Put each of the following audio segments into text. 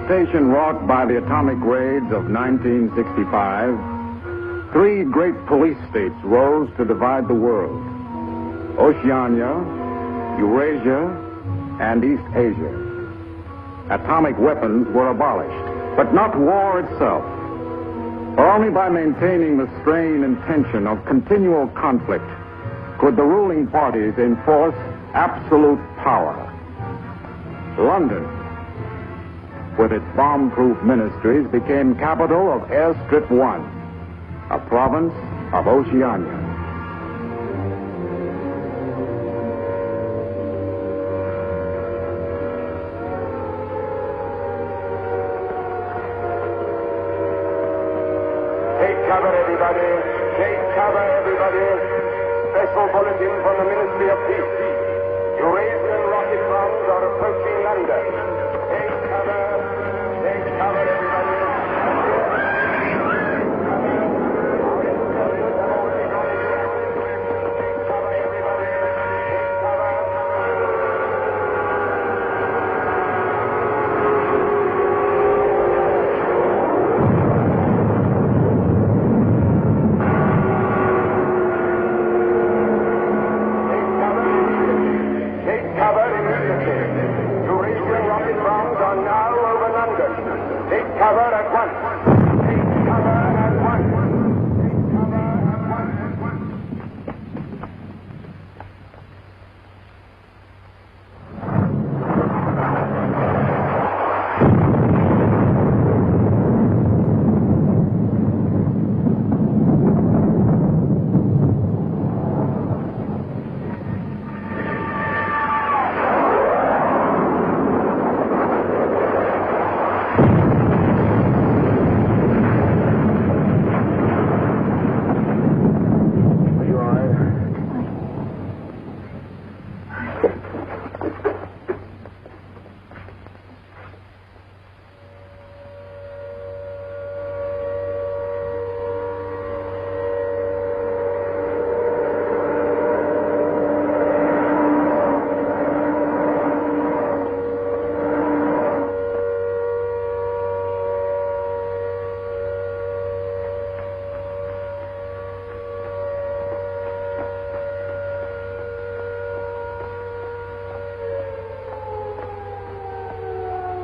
devastation wrought by the atomic raids of 1965, three great police states rose to divide the world: Oceania, Eurasia, and East Asia. Atomic weapons were abolished, but not war itself. For only by maintaining the strain and tension of continual conflict could the ruling parties enforce absolute power. London, with its bomb-proof ministries, became capital of Airstrip 1, a province of Oceania. Take cover, everybody. Take cover, everybody. Special bulletin from the Ministry of Peace. Eurasian rocket bombs are approaching London. Take cover, everybody.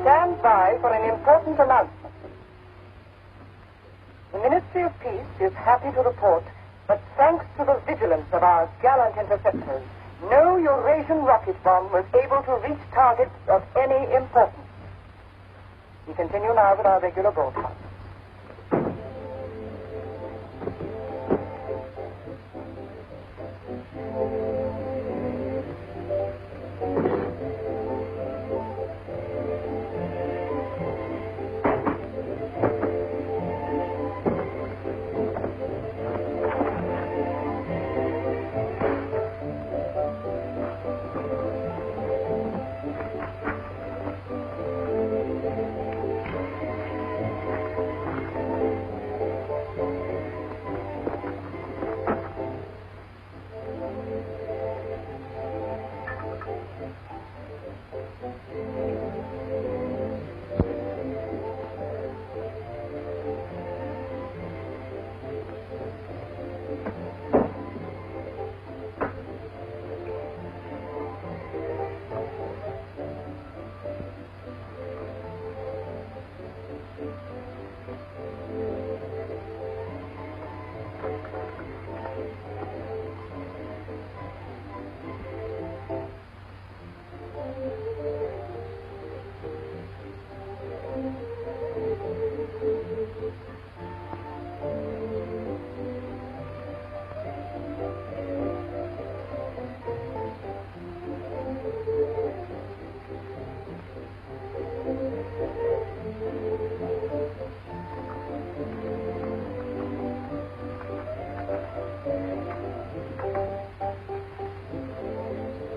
Stand by for an important announcement. The Ministry of Peace is happy to report that thanks to the vigilance of our gallant interceptors, no Eurasian rocket bomb was able to reach targets of any importance. We continue now with our regular broadcast.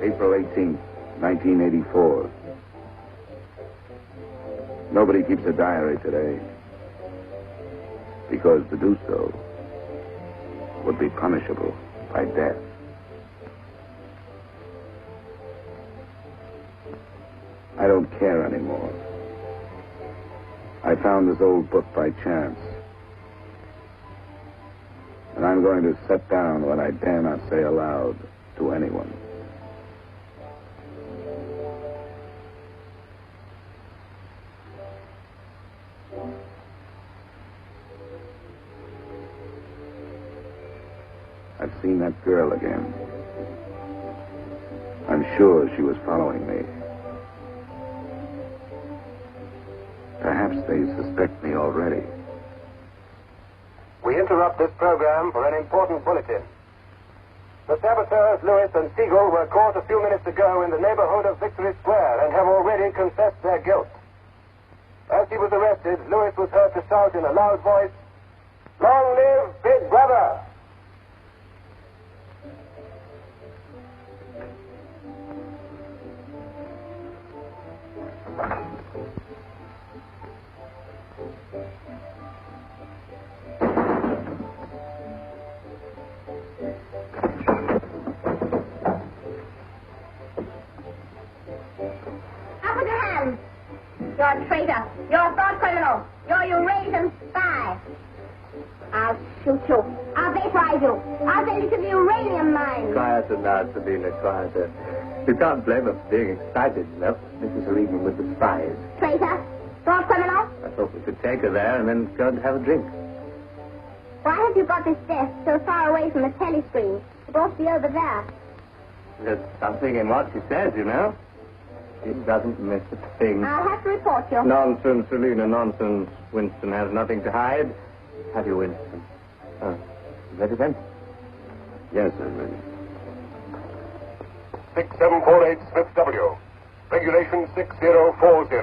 April 18th, 1984. Nobody keeps a diary today, because to do so would be punishable by death. I don't care anymore. I found this old book by chance. And I'm going to set down what I dare not say aloud to anyone. I've seen that girl again. I'm sure she was following me. Perhaps they suspect me already. We interrupt this program for an important bulletin. The saboteurs, Lewis and Siegel, were caught a few minutes ago in the neighborhood of Victory Square and have already confessed their guilt. As he was arrested, Lewis was heard to shout in a loud voice, "Long live Big Brother!" Up with your hands. You're a traitor. You're a thought criminal. You're a Eurasian spy. I'll shoot you. I'll vaporize you. I'll send you to the uranium mine. Quieter now, Sabina, quieter. You can't blame her for being excited enough. This is her evening with the spies. Traitor. Thought criminal. I thought we could take her there and then go and have a drink. Why have you got this desk so far away from the telescreen? It ought to be over there. There's something in what she says, you know. She doesn't miss a thing. I'll have to report you. Nonsense, Selina, nonsense. Winston has nothing to hide. Have you, Winston? Oh, ready then? Yes, I'm ready. 6748 Smith W. Regulation 6040.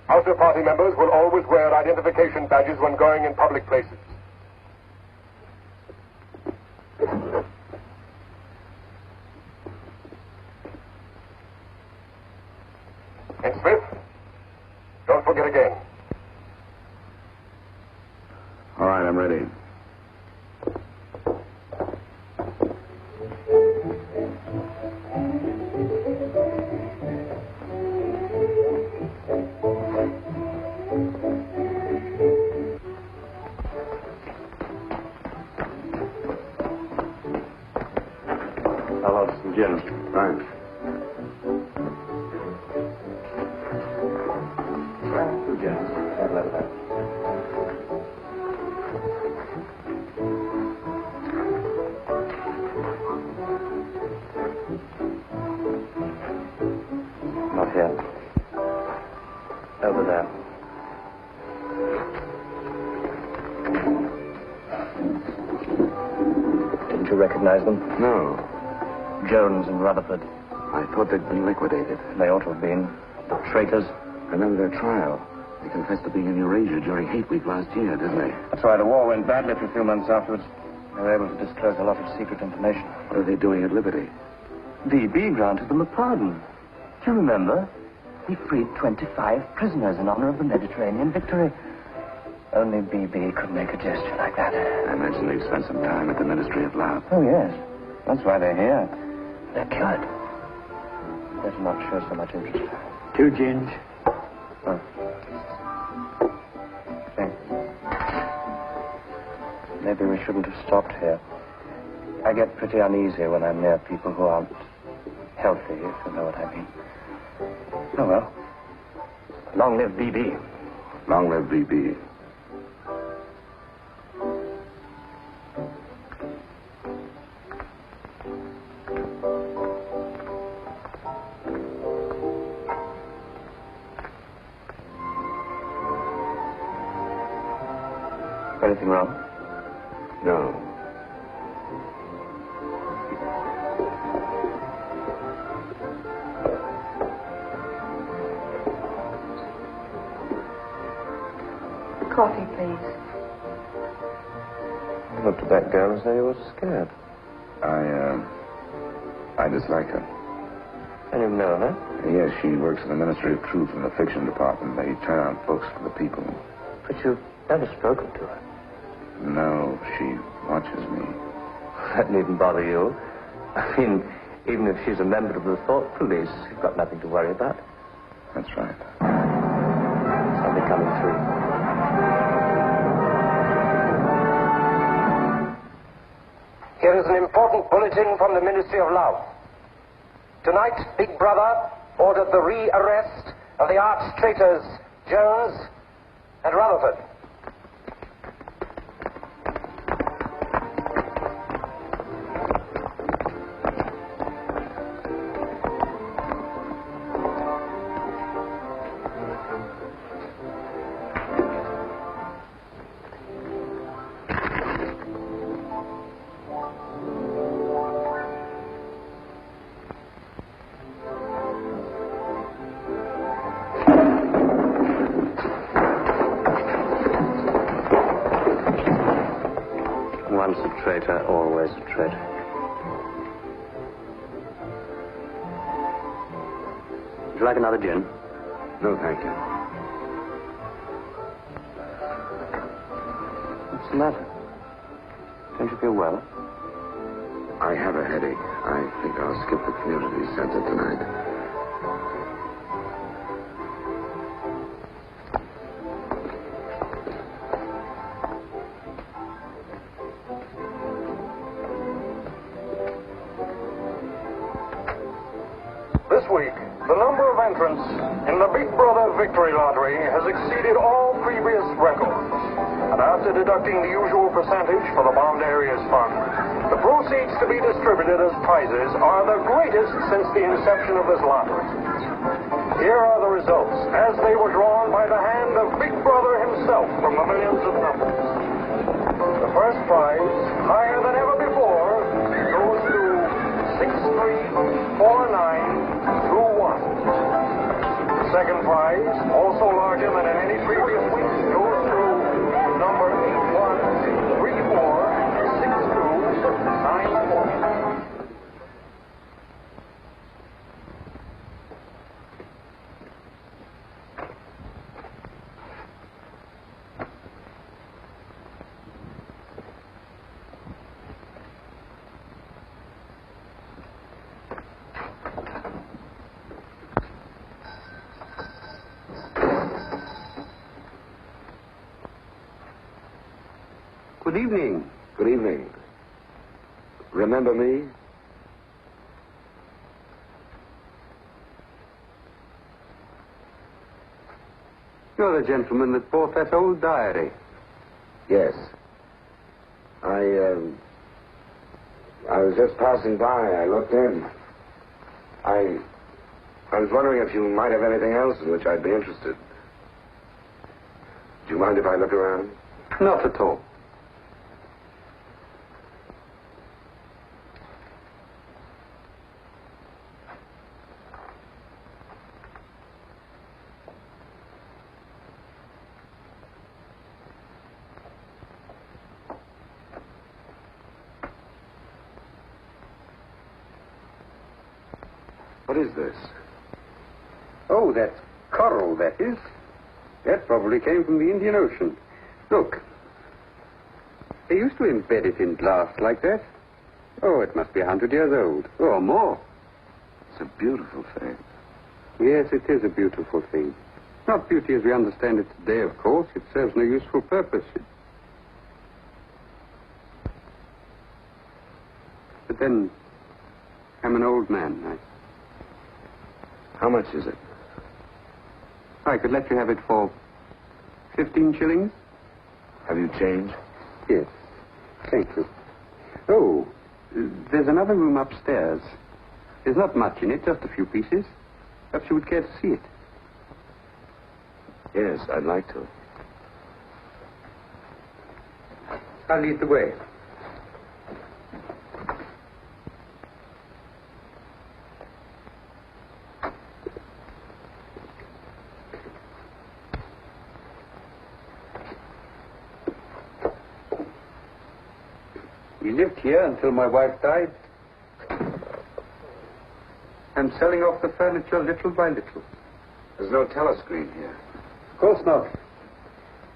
Outer party members will always wear identification badges when going in public places. And Smith, don't forget again. All right, I'm ready. I'll order some gin. Thanks. Two gins. Have that. Not here. Over there. Didn't you recognize them? No, Jones and Rutherford. I thought they'd been liquidated. They ought to have been. The traitors. Remember their trial? They confessed to being in Eurasia during Hate Week last year, didn't they? That's why the war went badly for a few months afterwards. They were able to disclose a lot of secret information. What are they doing at Liberty? B.B. granted them a pardon. Do you remember? He freed 25 prisoners in honor of the Mediterranean victory. Only B.B. could make a gesture like that. I imagine they've spent some time at the Ministry of Love. Oh, yes. That's why they're here. They're cured. Better not show so much interest. 2 gins. Oh. Thanks. Maybe we shouldn't have stopped here. I get pretty uneasy when I'm near people who aren't healthy, if you know what I mean. Oh, well. Long live B.B. Long live B.B. Anything wrong? No. Coffee, please. You looked at that girl as though you were scared. I dislike her. And you know her? Yes, she works in the Ministry of Truth in the fiction department. They turn out books for the people. But you've never spoken to her. No, she watches me. That needn't bother you. I mean, even if she's a member of the Thought Police, you've got nothing to worry about. That's right. Somebody coming through. There is an important bulletin from the Ministry of Love. Tonight, Big Brother ordered the re-arrest of the arch-traitors Jones and Rutherford. Once a traitor, always a traitor. Would you like another gin? No, thank you. What's the matter? Don't you feel well? I have a headache. I think I'll skip the community center tonight. This week, the number of entrants in the Big Brother Victory Lottery has exceeded all previous records. And after deducting the usual percentage for the Bond Areas Fund, the proceeds to be distributed as prizes are the greatest since the inception of this lottery. Here are the results as they were drawn by the hand of Big Brother himself from the millions of numbers. The first prize, higher than ever before, goes to 634921. The second prize, also larger than in any previous week, goes to number 81346294. Good evening. Good evening. Remember me? You're the gentleman that bought that old diary. Yes. I was just passing by. I looked in. I was wondering if you might have anything else in which I'd be interested. Do you mind if I look around? Not at all. What is this? Oh, that's coral, that is. That probably came from the Indian Ocean. Look. They used to embed it in glass like that. Oh, it must be 100 years old, or more. It's a beautiful thing. Yes, it is a beautiful thing. Not beauty as we understand it today, of course. It serves no useful purpose. But then, I'm an old man. How much is it? I could let you have it for 15 shillings. Have you change? Yes. Thank you. Oh, there's another room upstairs. There's not much in it, just a few pieces. Perhaps you would care to see it. Yes, I'd like to. I'll lead the way. We lived here until my wife died. I'm selling off the furniture little by little. There's no telescreen here. Of course not.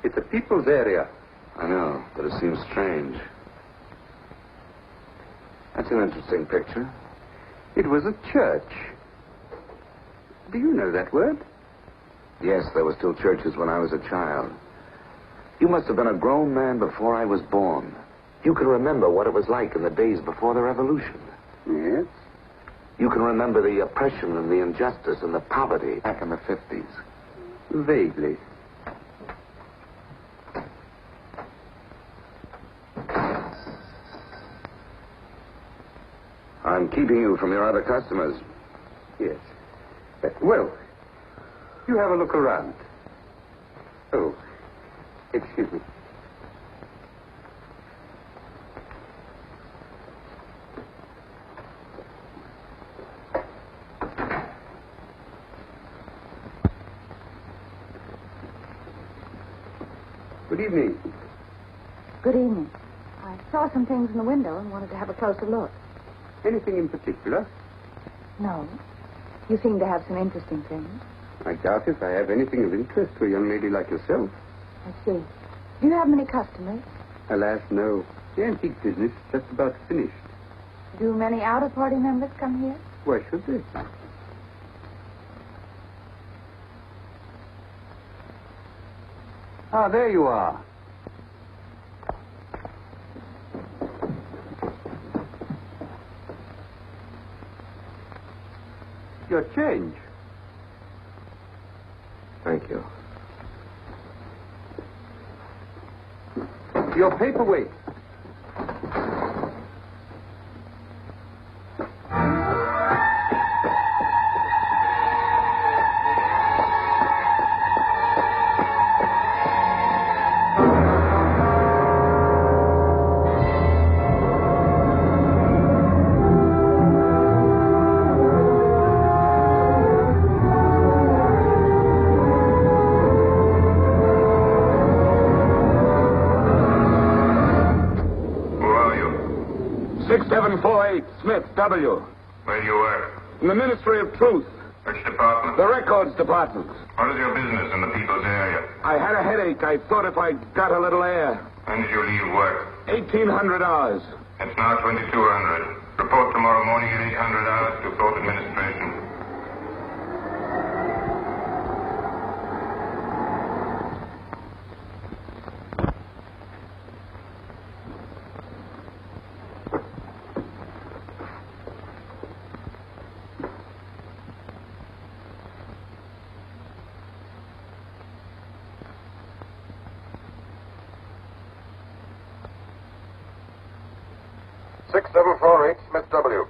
It's a people's area. I know, but it seems strange. That's an interesting picture. It was a church. Do you know that word? Yes, there were still churches when I was a child. You must have been a grown man before I was born. You can remember what it was like in the days before the revolution. Yes? You can remember the oppression and the injustice and the poverty back in the 50s. Vaguely. I'm keeping you from your other customers. Yes. Well, you have a look around. Oh, excuse me. Good evening. Good evening. I saw some things in the window and wanted to have a closer look. Anything in particular? No. You seem to have some interesting things. I doubt if I have anything of interest to a young lady like yourself. I see. Do you have many customers? Alas, no. The antique business is just about finished. Do many out-of-party members come here? Why should they? Ah, there you are. Your change. Thank you. Your paperweight. Smith, W. Where do you work? In the Ministry of Truth. Which department? The Records Department. What is your business in the people's area? I had a headache. I thought if I got a little air. When did you leave work? 1,800 hours. It's now 2200. Report tomorrow morning at 800 hours to Court Administration. Smith W.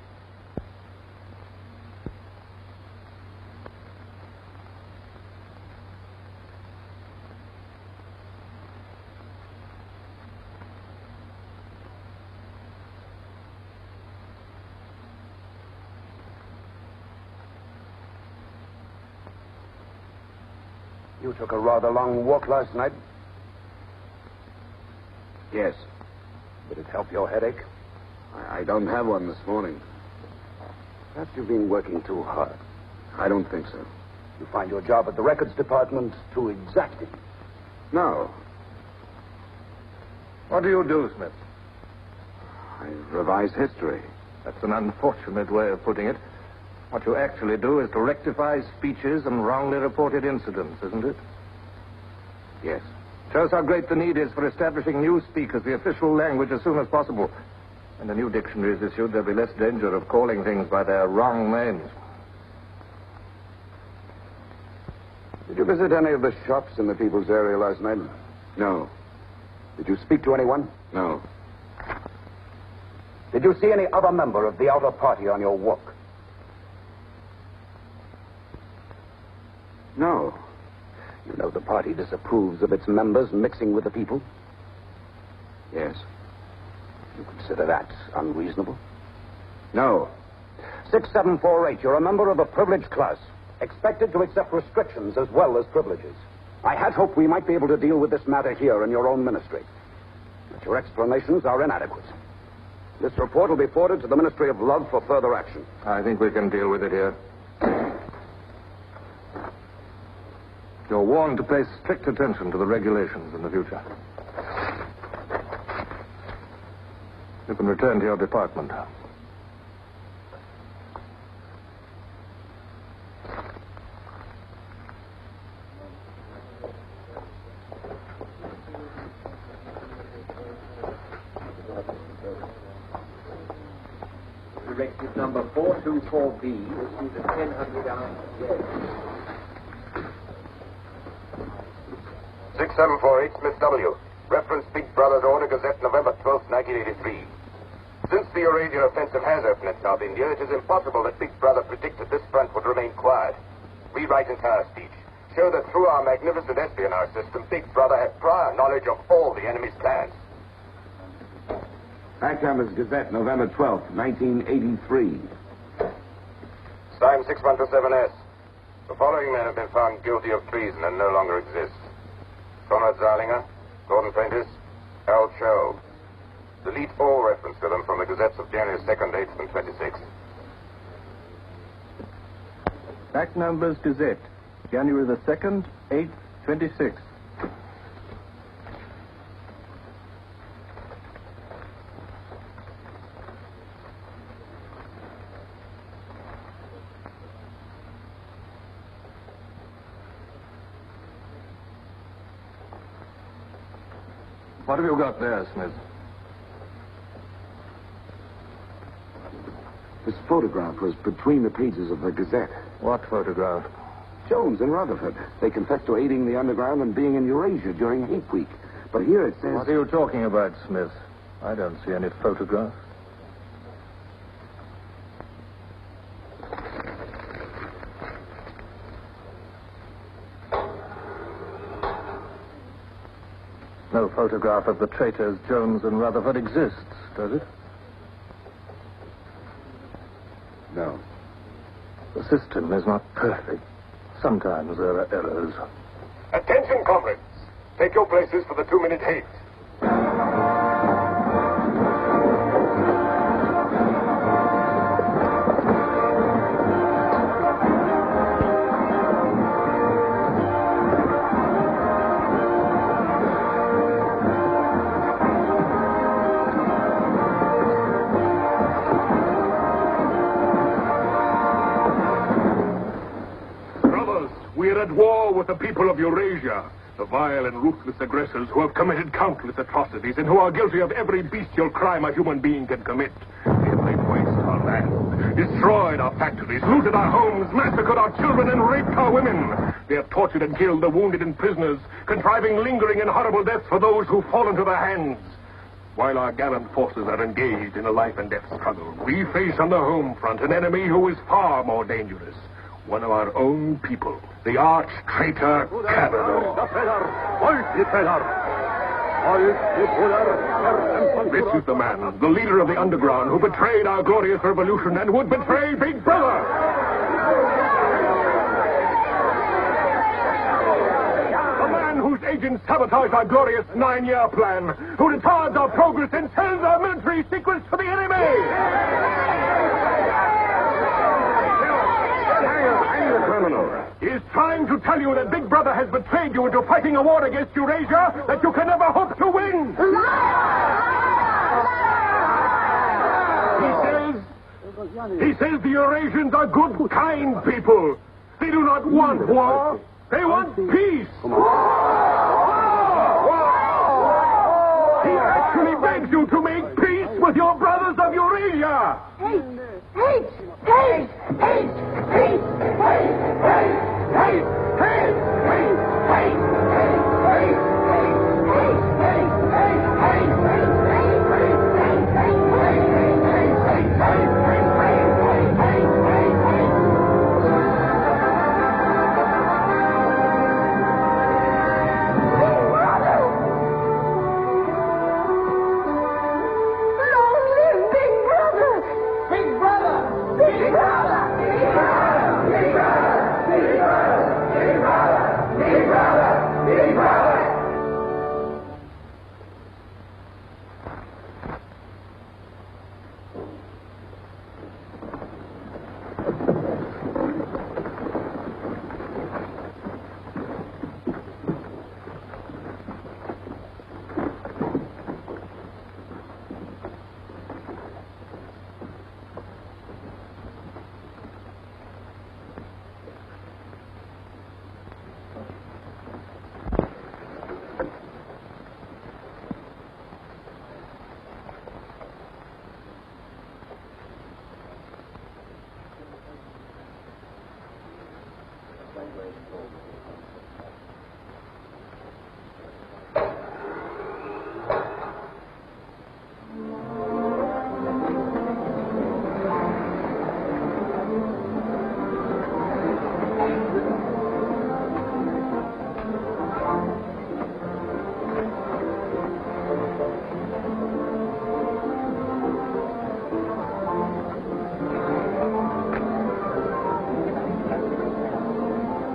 You took a rather long walk last night. Yes. Did it help your headache? I don't have one this morning. Perhaps you've been working too hard. I don't think so. You find your job at the Records Department too exacting. No. What do you do, Smith? I revise history. That's an unfortunate way of putting it. What you actually do is to rectify speeches and wrongly reported incidents, isn't it? Yes. Shows how great the need is for establishing newspeak as the official language as soon as possible. When a new dictionary is issued, there'll be less danger of calling things by their wrong names. Did you visit any of the shops in the people's area last night? No. Did you speak to anyone? No. Did you see any other member of the outer party on your walk? No. You know the party disapproves of its members mixing with the people? Yes. You consider that unreasonable? No. 6748, you're a member of a privileged class, expected to accept restrictions as well as privileges. I had hoped we might be able to deal with this matter here in your own ministry. But your explanations are inadequate. This report will be forwarded to the Ministry of Love for further action. I think we can deal with it here. You're warned to pay strict attention to the regulations in the future. You can return to your department. Directive number 424B, issued at 1000 hours. 6748 Smith W. Reference Big Brother's Order Gazette, November 12, 1983. Since the Eurasian offensive has opened in South India, it is impossible that Big Brother predicted this front would remain quiet. Rewrite entire speech. Show that through our magnificent espionage system, Big Brother had prior knowledge of all the enemy's plans. Backhammer's Gazette, November 12th, 1983. Signed 6127S. The following men have been found guilty of treason and no longer exist. Conrad Zarlinger, Gordon Prentice, Harold Cho. Delete all reference to them from the gazettes of January 2nd, 8th, and 26th. Back numbers Gazette, January the 2nd, 8th, 26th. What have you got there, Smith? This photograph was between the pages of the Gazette. What photograph? Jones and Rutherford. They confessed to aiding the underground and being in Eurasia during Hate Week. But here it says... What are you talking about, Smith? I don't see any photograph. No photograph of the traitors Jones and Rutherford exists, does it? No. The system is not perfect. Sometimes there are errors. Attention, comrades. Take your places for the 2-minute hate. We are at war with the people of Eurasia, the vile and ruthless aggressors who have committed countless atrocities and who are guilty of every bestial crime a human being can commit. They've wasted our land, destroyed our factories, looted our homes, massacred our children, and raped our women. They have tortured and killed the wounded and prisoners, contriving lingering and horrible deaths for those who fall into their hands. While our gallant forces are engaged in a life and death struggle, we face on the home front an enemy who is far more dangerous. One of our own people, the arch-traitor Cavanaugh. This is the man, the leader of the underground, who betrayed our glorious revolution and would betray Big Brother. The man whose agents sabotage our glorious 9-year plan, who retards our progress and sells our military secrets to the enemy. He is trying to tell you that Big Brother has betrayed you into fighting a war against Eurasia that you can never hope to win. He says the Eurasians are good, kind people. They do not want war. They want peace. He actually begs you to make peace with your brothers of Eurasia. Big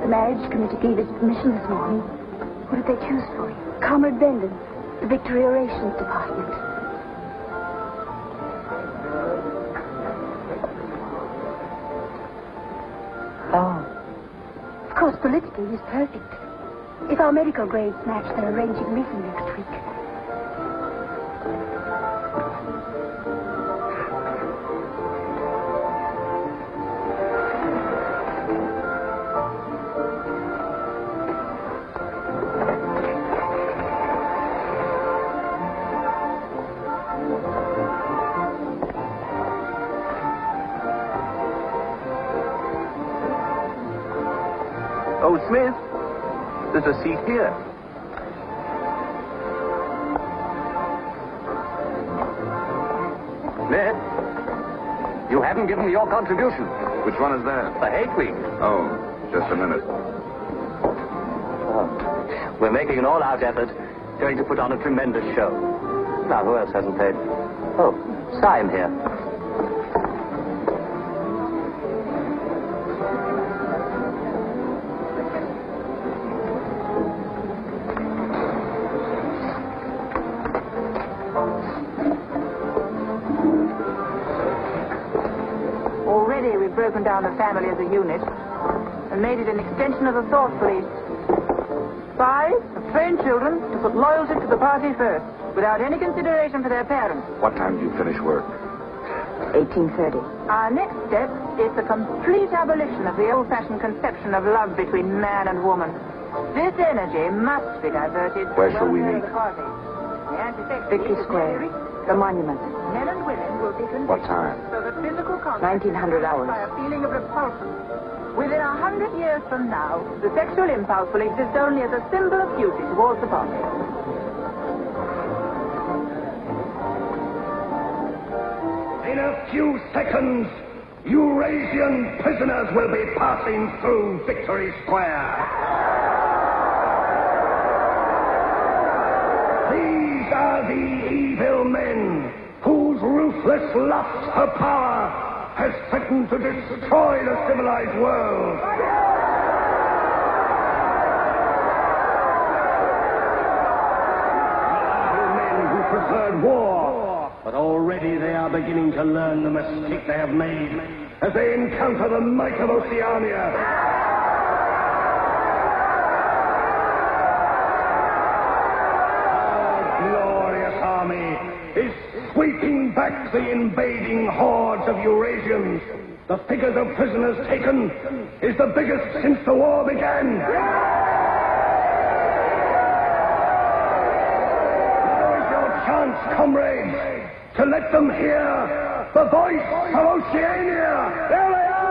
The marriage committee gave its permission this morning. What did they choose for you? Comrade Bendon, the Victory Orations Department. Oh. Of course, politically, he's perfect. If our medical grades match, they're arranging a meeting next week. Oh, Smith, there's a seat here. Smith, you haven't given me your contribution. Which one is that? The Hate Week. Oh, just a minute. Oh, we're making an all-out effort, going to put on a tremendous show. Now, who else hasn't paid? Oh, Syme here. Already we've broken down the family as a unit and made it an extension of the thought police. Spies have trained children to put loyalty to the party first, without any consideration for their parents. What time do you finish work? 1830. Our next step is the complete abolition of the old-fashioned conception of love between man and woman. This energy must be diverted. Where shall we meet? The party. The anti-sex Victory league is Square. nearly reached. The monument. Men and women will be conditioned What time? so that physical contact 1900 hours. by a feeling of repulsion. Within 100 years from now, the sexual impulse will exist only as a symbol of duty towards the party. In a few seconds, Eurasian prisoners will be passing through Victory Square. These are the evil men whose ruthless lust for power has threatened to destroy the civilized world. Evil men who preferred war, but already they are beginning to learn the mistake they have made as they encounter the might of Oceania. Is sweeping back the invading hordes of Eurasians. The figures of prisoners taken is the biggest since the war began. Now is your chance, comrades, to let them hear the voice of Oceania. There they are!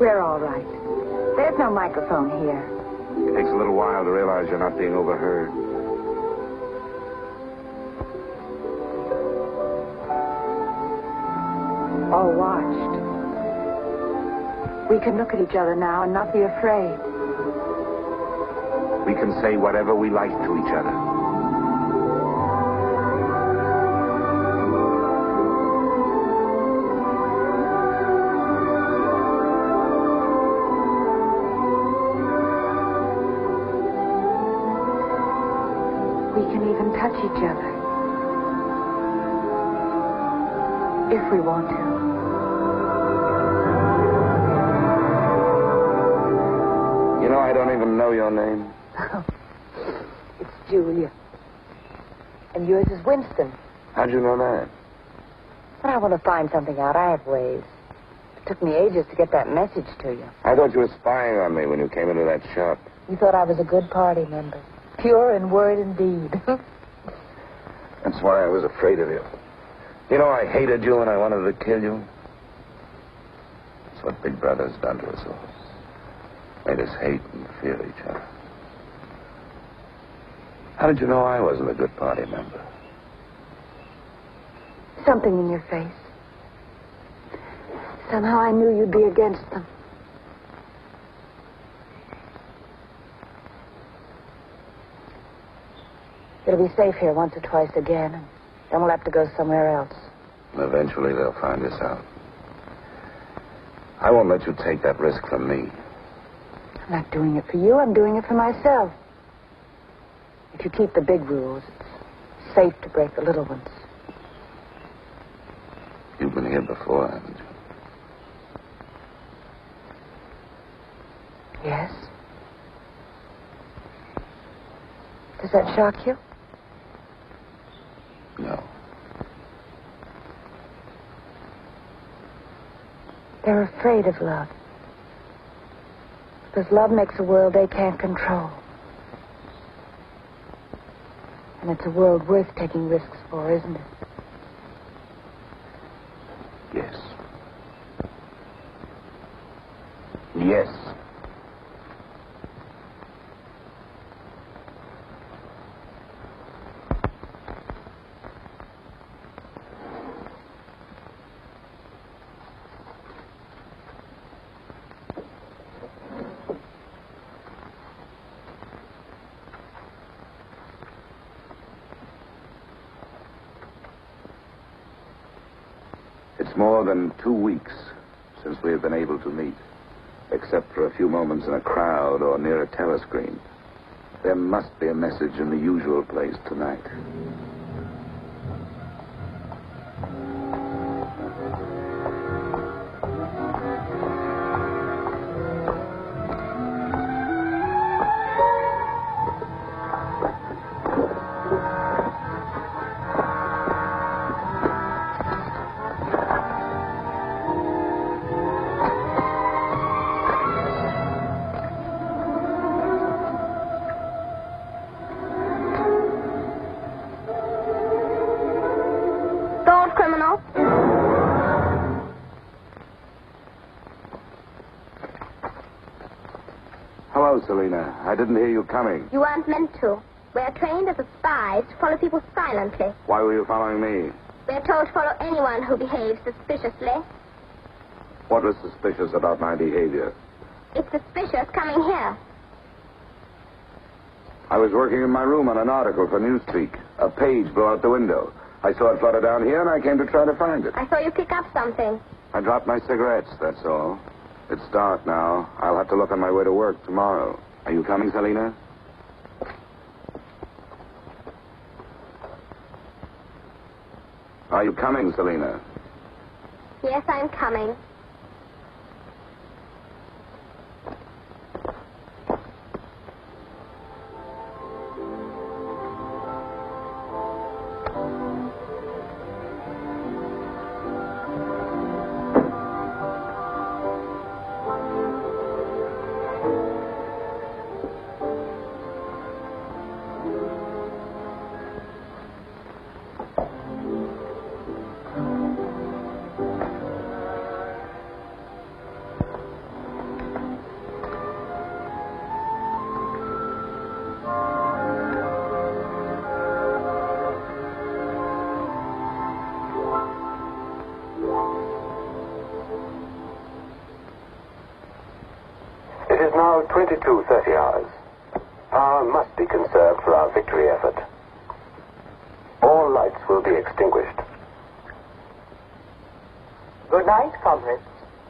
We're all right. There's no microphone here. It takes a little while to realize you're not being overheard. All watched. We can look at each other now and not be afraid. We can say whatever we like to each other. We can even touch each other. If we want to. You know, I don't even know your name. It's Julia. And yours is Winston. How'd you know that? But I want to find something out. I have ways. It took me ages to get that message to you. I thought you were spying on me when you came into that shop. You thought I was a good party member. Pure in word and deed. That's why I was afraid of you. You know, I hated you and I wanted to kill you. That's what Big Brother's done to us all. Made us hate and fear each other. How did you know I wasn't a good party member? Something in your face. Somehow I knew you'd be against them. It'll be safe here once or twice again, and then we'll have to go somewhere else. Eventually they'll find us out. I won't let you take that risk from me. I'm not doing it for you. I'm doing it for myself. If you keep the big rules, it's safe to break the little ones. You've been here before, haven't you? Yes. Does that shock you? No. They're afraid of love. Because love makes a world they can't control. And it's a world worth taking risks for, isn't it? Yes. Yes. It's more than 2 weeks since we have been able to meet, except for a few moments in a crowd or near a telescreen. There must be a message in the usual place tonight. Criminal. Hello, Selena. I didn't hear you coming. You weren't meant to. We're trained as spies to follow people silently. Why were you following me? We're told to follow anyone who behaves suspiciously. What was suspicious about my behavior? It's suspicious coming here. I was working in my room on an article for Newspeak. A page blew out the window. I saw it flutter down here, and I came to try to find it. I saw you pick up something. I dropped my cigarettes, that's all. It's dark now. I'll have to look on my way to work tomorrow. Are you coming, Selena? Are you coming, Selena? Yes, I'm coming. now 22:30 hours. Power must be conserved for our victory effort. All lights will be extinguished. Good night, comrades.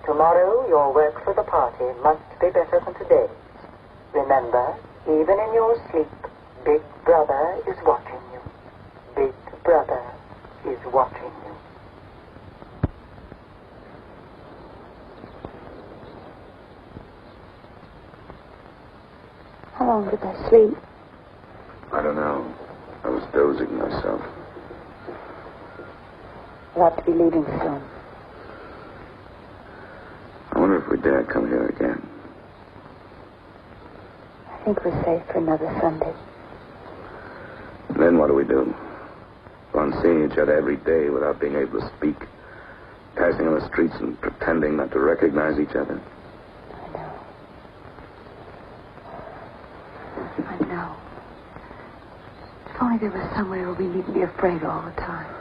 Tomorrow, your work for the party must be better than today. Remember, even in your sleep, Big Brother is watching you. Big Brother is watching you. How long did I sleep? I don't know. I was dozing myself. We'll have to be leaving soon. I wonder if we dare come here again. I think we're safe for another Sunday. And then what do we do? Go on seeing each other every day without being able to speak. Passing on the streets and pretending not to recognize each other. I know. If only there was somewhere where we needn't be afraid all the time.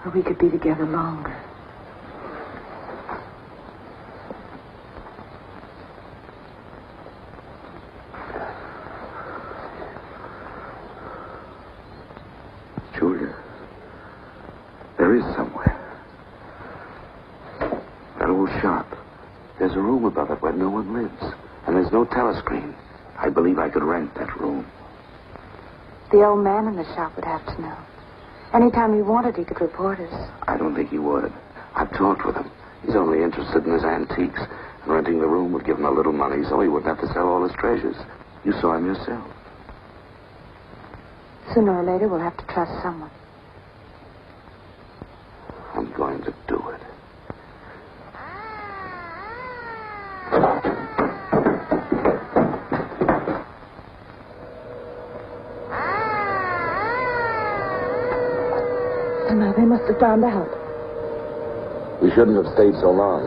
Where we could be together longer. Julia, there is somewhere. That old shop. There's a room above it where no one lives. And there's no telescreen. I believe I could rent that room. The old man in the shop would have to know. Anytime he wanted, he could report us. I don't think he would. I've talked with him. He's only interested in his antiques. And renting the room would give him a little money so he wouldn't have to sell all his treasures. You saw him yourself. Sooner or later, we'll have to trust someone. I'm going to do it. And now they must have found out. We shouldn't have stayed so long.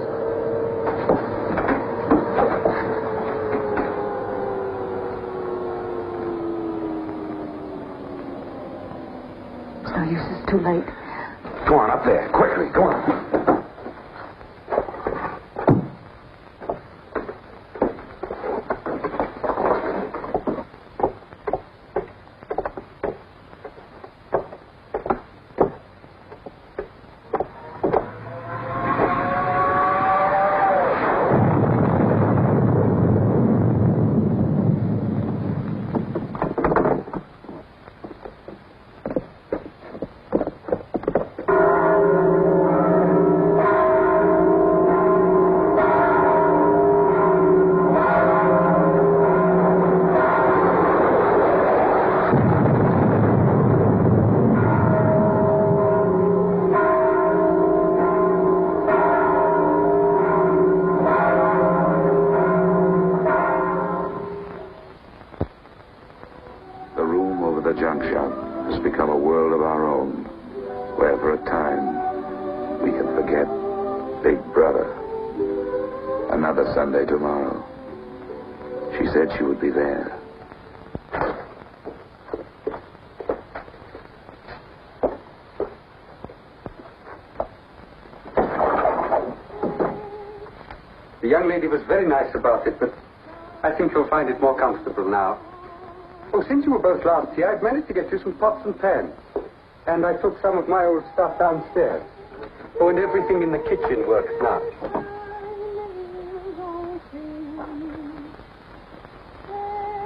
It's no use, it's too late. Go on, up there. Quickly, go on. The junk shop has become a world of our own, where for a time we can forget Big Brother. Another Sunday tomorrow. She said she would be there. The young lady was very nice about it, but I think you'll find it more comfortable now. Oh, since you were both last here, I've managed to get you some pots and pans. And I took some of my old stuff downstairs. Oh, and everything in the kitchen works now.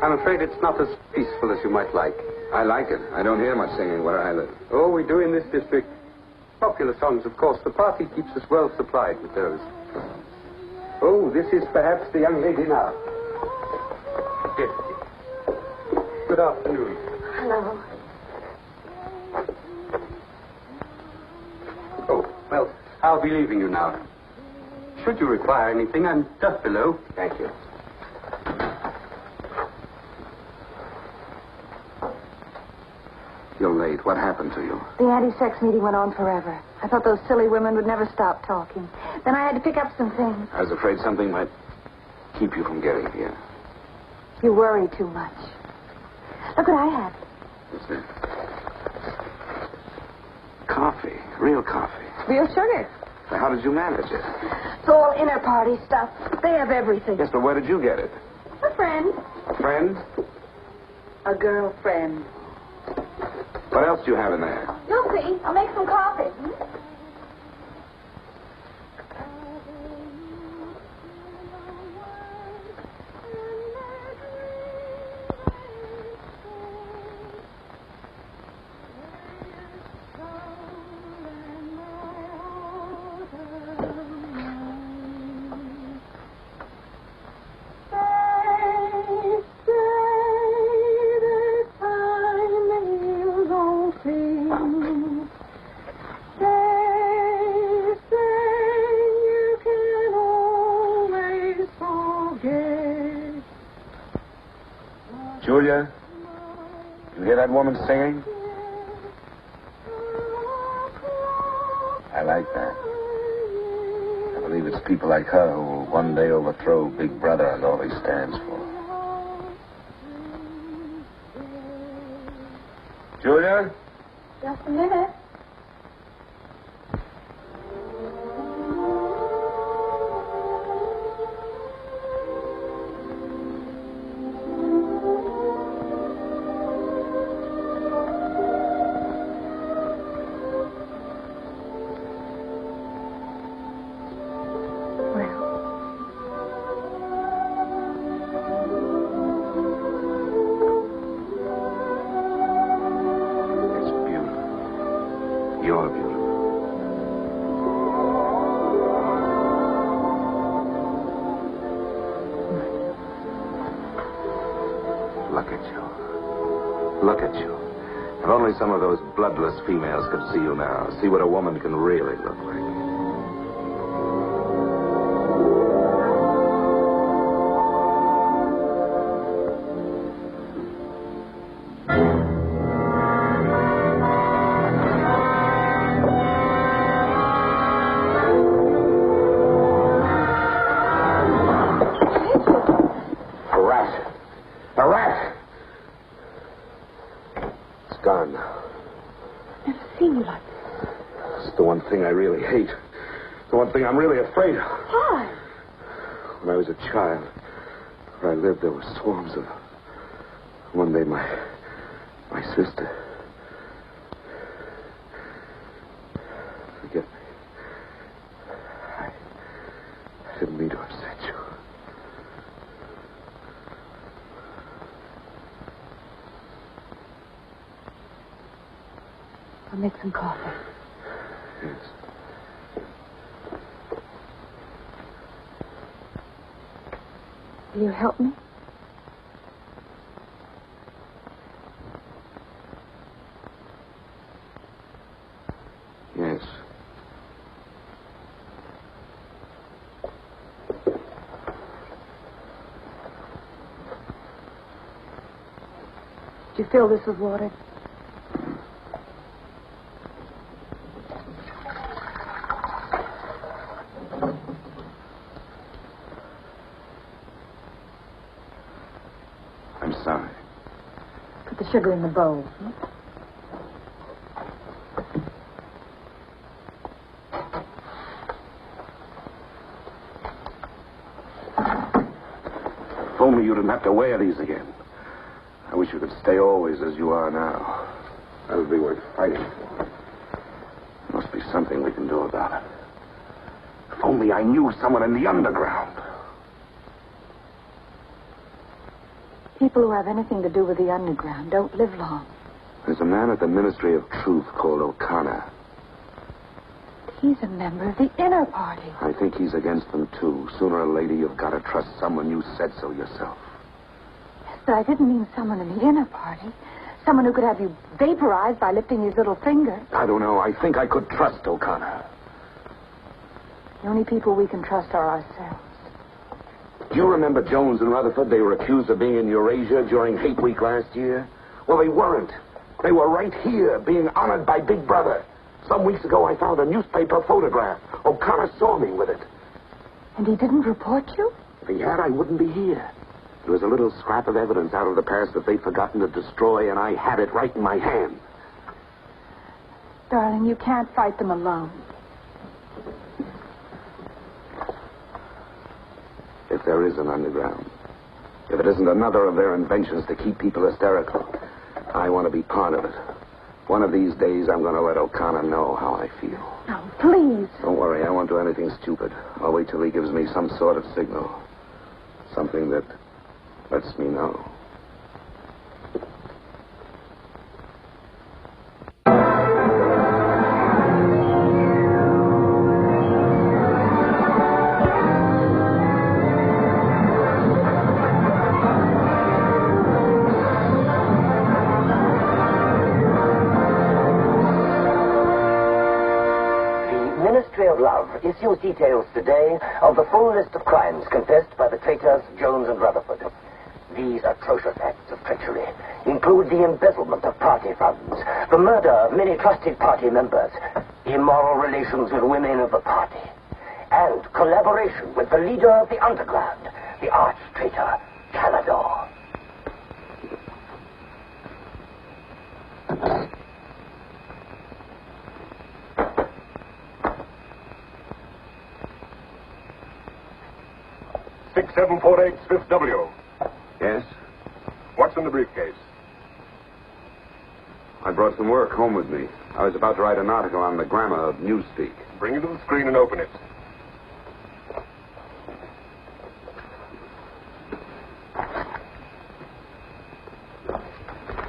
I'm afraid it's not as peaceful as you might like. I like it. I don't hear much singing where I live. Oh, we do in this district. Popular songs, of course. The party keeps us well supplied with those. Oh, this is perhaps the young lady now. Yes. Good afternoon. Hello. Oh, well, I'll be leaving you now. Should you require anything, I'm just below. Thank you. You're late. What happened to you? The anti-sex meeting went on forever. I thought those silly women would never stop talking. Then I had to pick up some things. I was afraid something might keep you from getting here. You worry too much. Look what I have. What's that? Coffee. Real coffee. Real sugar. How did you manage it? It's all inner party stuff. They have everything. Yes, but where did you get it? A friend. A friend? A girlfriend. What else do you have in there? You'll see. I'll make some coffee. Julia, you hear that woman singing? I like that. I believe it's people like her who will one day overthrow Big Brother and all he stands for. Julia? Just a minute. You're beautiful. Look at you. Look at you. If only some of those bloodless females could see you now. See what a woman can really look like. A rat! It's gone now. I've never seen you like this. It's the one thing I really hate. The one thing I'm really afraid of. Why? When I was a child, where I lived, there were swarms of them. One day, my sister. Forgive me. I didn't mean to upset you. I'll make some coffee. Yes. Will you help me? Yes. Did you fill this with water? I'm sorry. Put the sugar in the bowl. If only you didn't have to wear these again. I wish you could stay always as you are now. That would be worth fighting for. There must be something we can do about it. If only I knew someone in the underground. People who have anything to do with the underground don't live long. There's a man at the Ministry of Truth called O'Connor. He's a member of the inner party. I think he's against them, too. Sooner or later, you've got to trust someone. You said so yourself. Yes, but I didn't mean someone in the inner party. Someone who could have you vaporized by lifting his little finger. I don't know. I think I could trust O'Connor. The only people we can trust are ourselves. Do you remember Jones and Rutherford? They were accused of being in Eurasia during Hate Week last year. Well, they weren't. They were right here, being honored by Big Brother. Some weeks ago, I found a newspaper photograph. O'Connor saw me with it. And he didn't report you? If he had, I wouldn't be here. There was a little scrap of evidence out of the past that they'd forgotten to destroy, and I had it right in my hand. Darling, you can't fight them alone. there is an underground. If it isn't another of their inventions to keep people hysterical, I want to be part of it. One of these days, I'm going to let O'Connor know how I feel. No, please. Don't worry, I won't do anything stupid. I'll wait till he gives me some sort of signal. Something that lets me know. Issues details today of the full list of crimes confessed by the traitors Jones and Rutherford. These atrocious acts of treachery include the embezzlement of party funds, the murder of many trusted party members, immoral relations with women of the party, and collaboration with the leader of the underground, the arch-traitor Calador. Fifth W. Yes? What's in the briefcase? I brought some work home with me. I was about to write an article on the grammar of newspeak. Bring it to the screen and open it.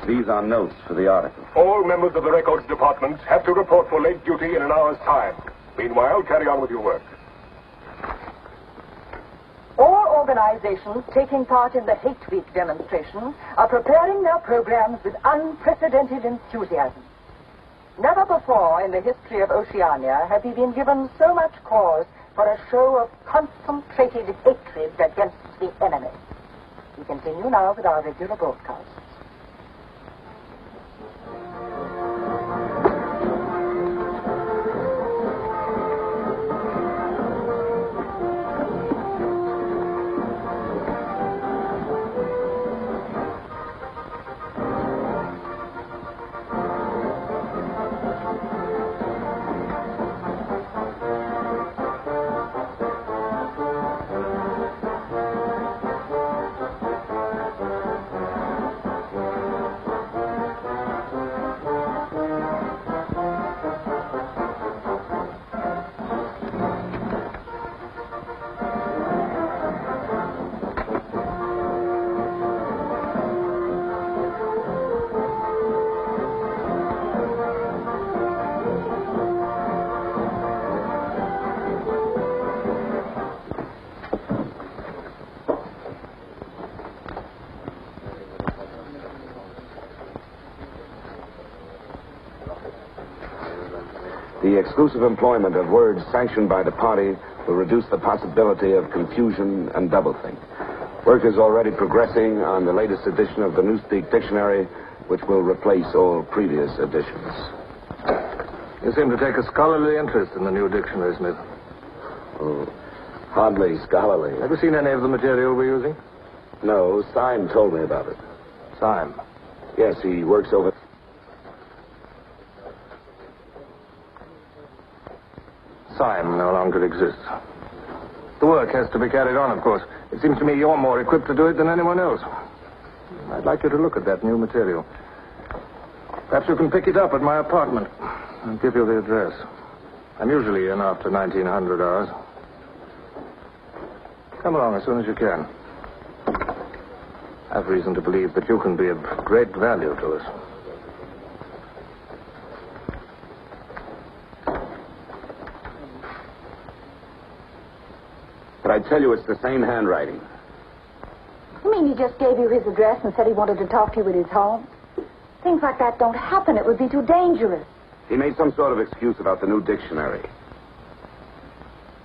These are notes for the article. All members of the records department have to report for late duty in an hour's time. Meanwhile, carry on with your work. All organizations taking part in the Hate Week demonstration are preparing their programs with unprecedented enthusiasm. Never before in the history of Oceania have we been given so much cause for a show of concentrated hatred against the enemy. We continue now with our regular broadcast. The exclusive employment of words sanctioned by the party will reduce the possibility of confusion and doublethink. Work is already progressing on the latest edition of the Newspeak Dictionary, which will replace all previous editions. You seem to take a scholarly interest in the new dictionary, Smith. Oh, hardly scholarly. Have you seen any of the material we're using? No, Syme told me about it. Syme? Yes, he works over... Syme no longer exists. The work has to be carried on, of course. It seems to me you're more equipped to do it than anyone else. I'd like you to look at that new material. Perhaps you can pick it up at my apartment. I'll give you the address. I'm usually in after 1900 hours. Come along as soon as you can. I've reason to believe that you can be of great value to us. But I tell you, it's the same handwriting. You mean he just gave you his address and said he wanted to talk to you at his home? Things like that don't happen. It would be too dangerous. He made some sort of excuse about the new dictionary.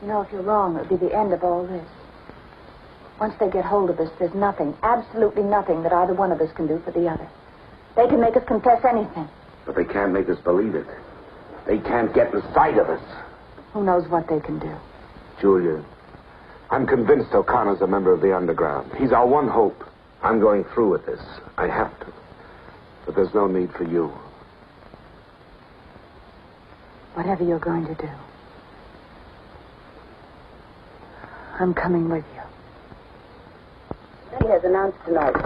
You know, if you're wrong, it would be the end of all this. Once they get hold of us, there's nothing, absolutely nothing that either one of us can do for the other. They can make us confess anything. But they can't make us believe it. They can't get the sight of us. Who knows what they can do? Julia, I'm convinced O'Connor's a member of the underground. He's our one hope. I'm going through with this. I have to. But there's no need for you. Whatever you're going to do, I'm coming with you. has announced tonight,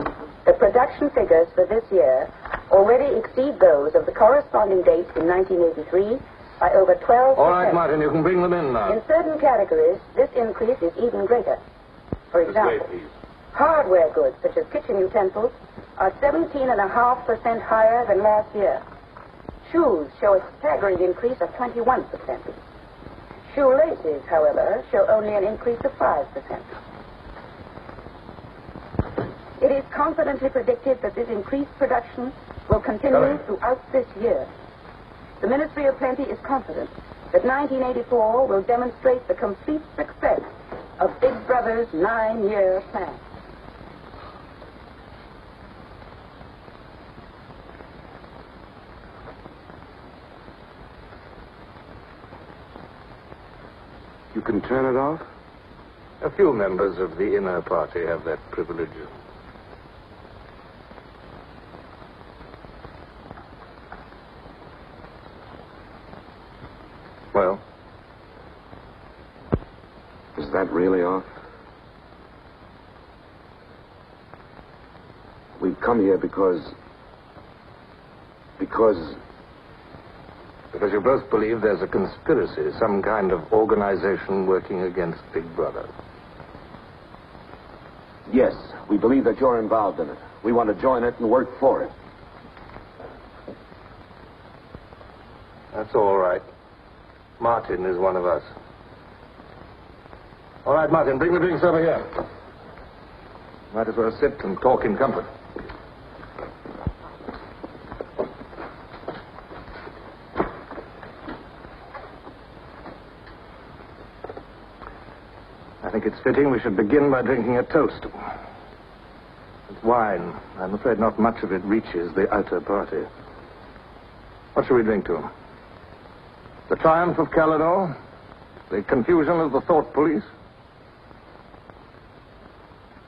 the production figures for this year already exceed those of the corresponding date in 1983 by over 12%. All right, Martin, you can bring them in now. In certain categories, this increase is even greater. For example, hardware goods such as kitchen utensils are 17.5% higher than last year. Shoes show a staggering increase of 21%. Shoelaces, however, show only an increase of 5%. It is confidently predicted that this increased production will continue throughout this year. The Ministry of Plenty is confident that 1984 will demonstrate the complete success of Big Brother's 9-year plan. You can turn it off? A few members of the inner party have that privilege. Well? Is that really off? We've come here because you both believe there's a conspiracy, some kind of organization working against Big Brother. Yes, we believe that you're involved in it. We want to join it and work for it. That's all right. Martin is one of us. All right, Martin, bring the drinks over here. Might as well sit and talk in comfort. I think it's fitting we should begin by drinking a toast. It's wine. I'm afraid not much of it reaches the outer party. What shall we drink to? The triumph of Calidor? The confusion of the thought police?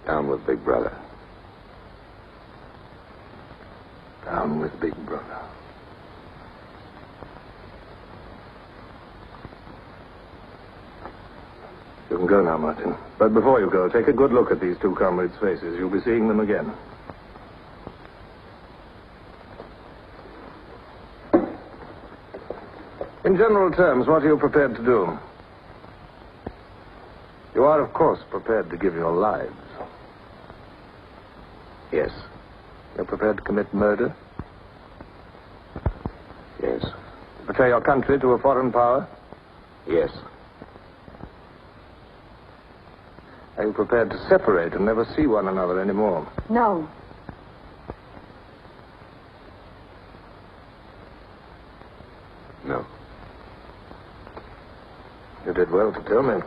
Down with Big Brother. Down with Big Brother. You can go now, Martin. But before you go, take a good look at these two comrades' faces. You'll be seeing them again. In general terms, what are you prepared to do? You are, of course, prepared to give your lives. Yes. You're prepared to commit murder? Yes. Betray your country to a foreign power? Yes. Are you prepared to separate and never see one another anymore? No. No. You did well to tell me.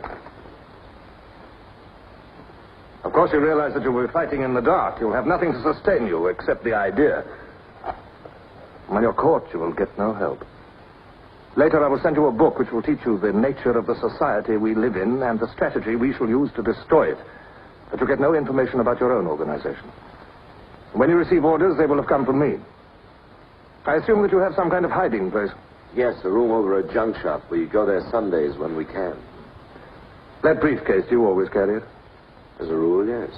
Of course, you realize that you'll be fighting in the dark. You'll have nothing to sustain you except the idea. When you're caught, you will get no help. Later, I will send you a book which will teach you the nature of the society we live in and the strategy we shall use to destroy it. But you'll get no information about your own organization. When you receive orders, they will have come from me. I assume that you have some kind of hiding place. Yes, a room over a junk shop. We go there Sundays when we can. That briefcase, do you always carry it? As a rule, yes.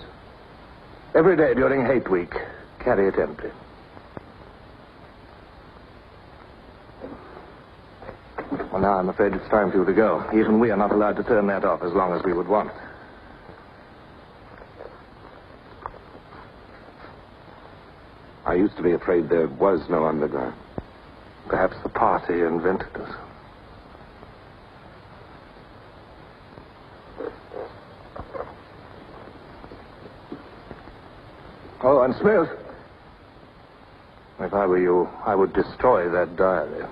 Every day during hate week, carry it empty. Well, now I'm afraid it's time for you to go. Even we are not allowed to turn that off as long as we would want. I used to be afraid there was no underground. Perhaps the party invented us. Oh, and Smith, if I were you, I would destroy that diary.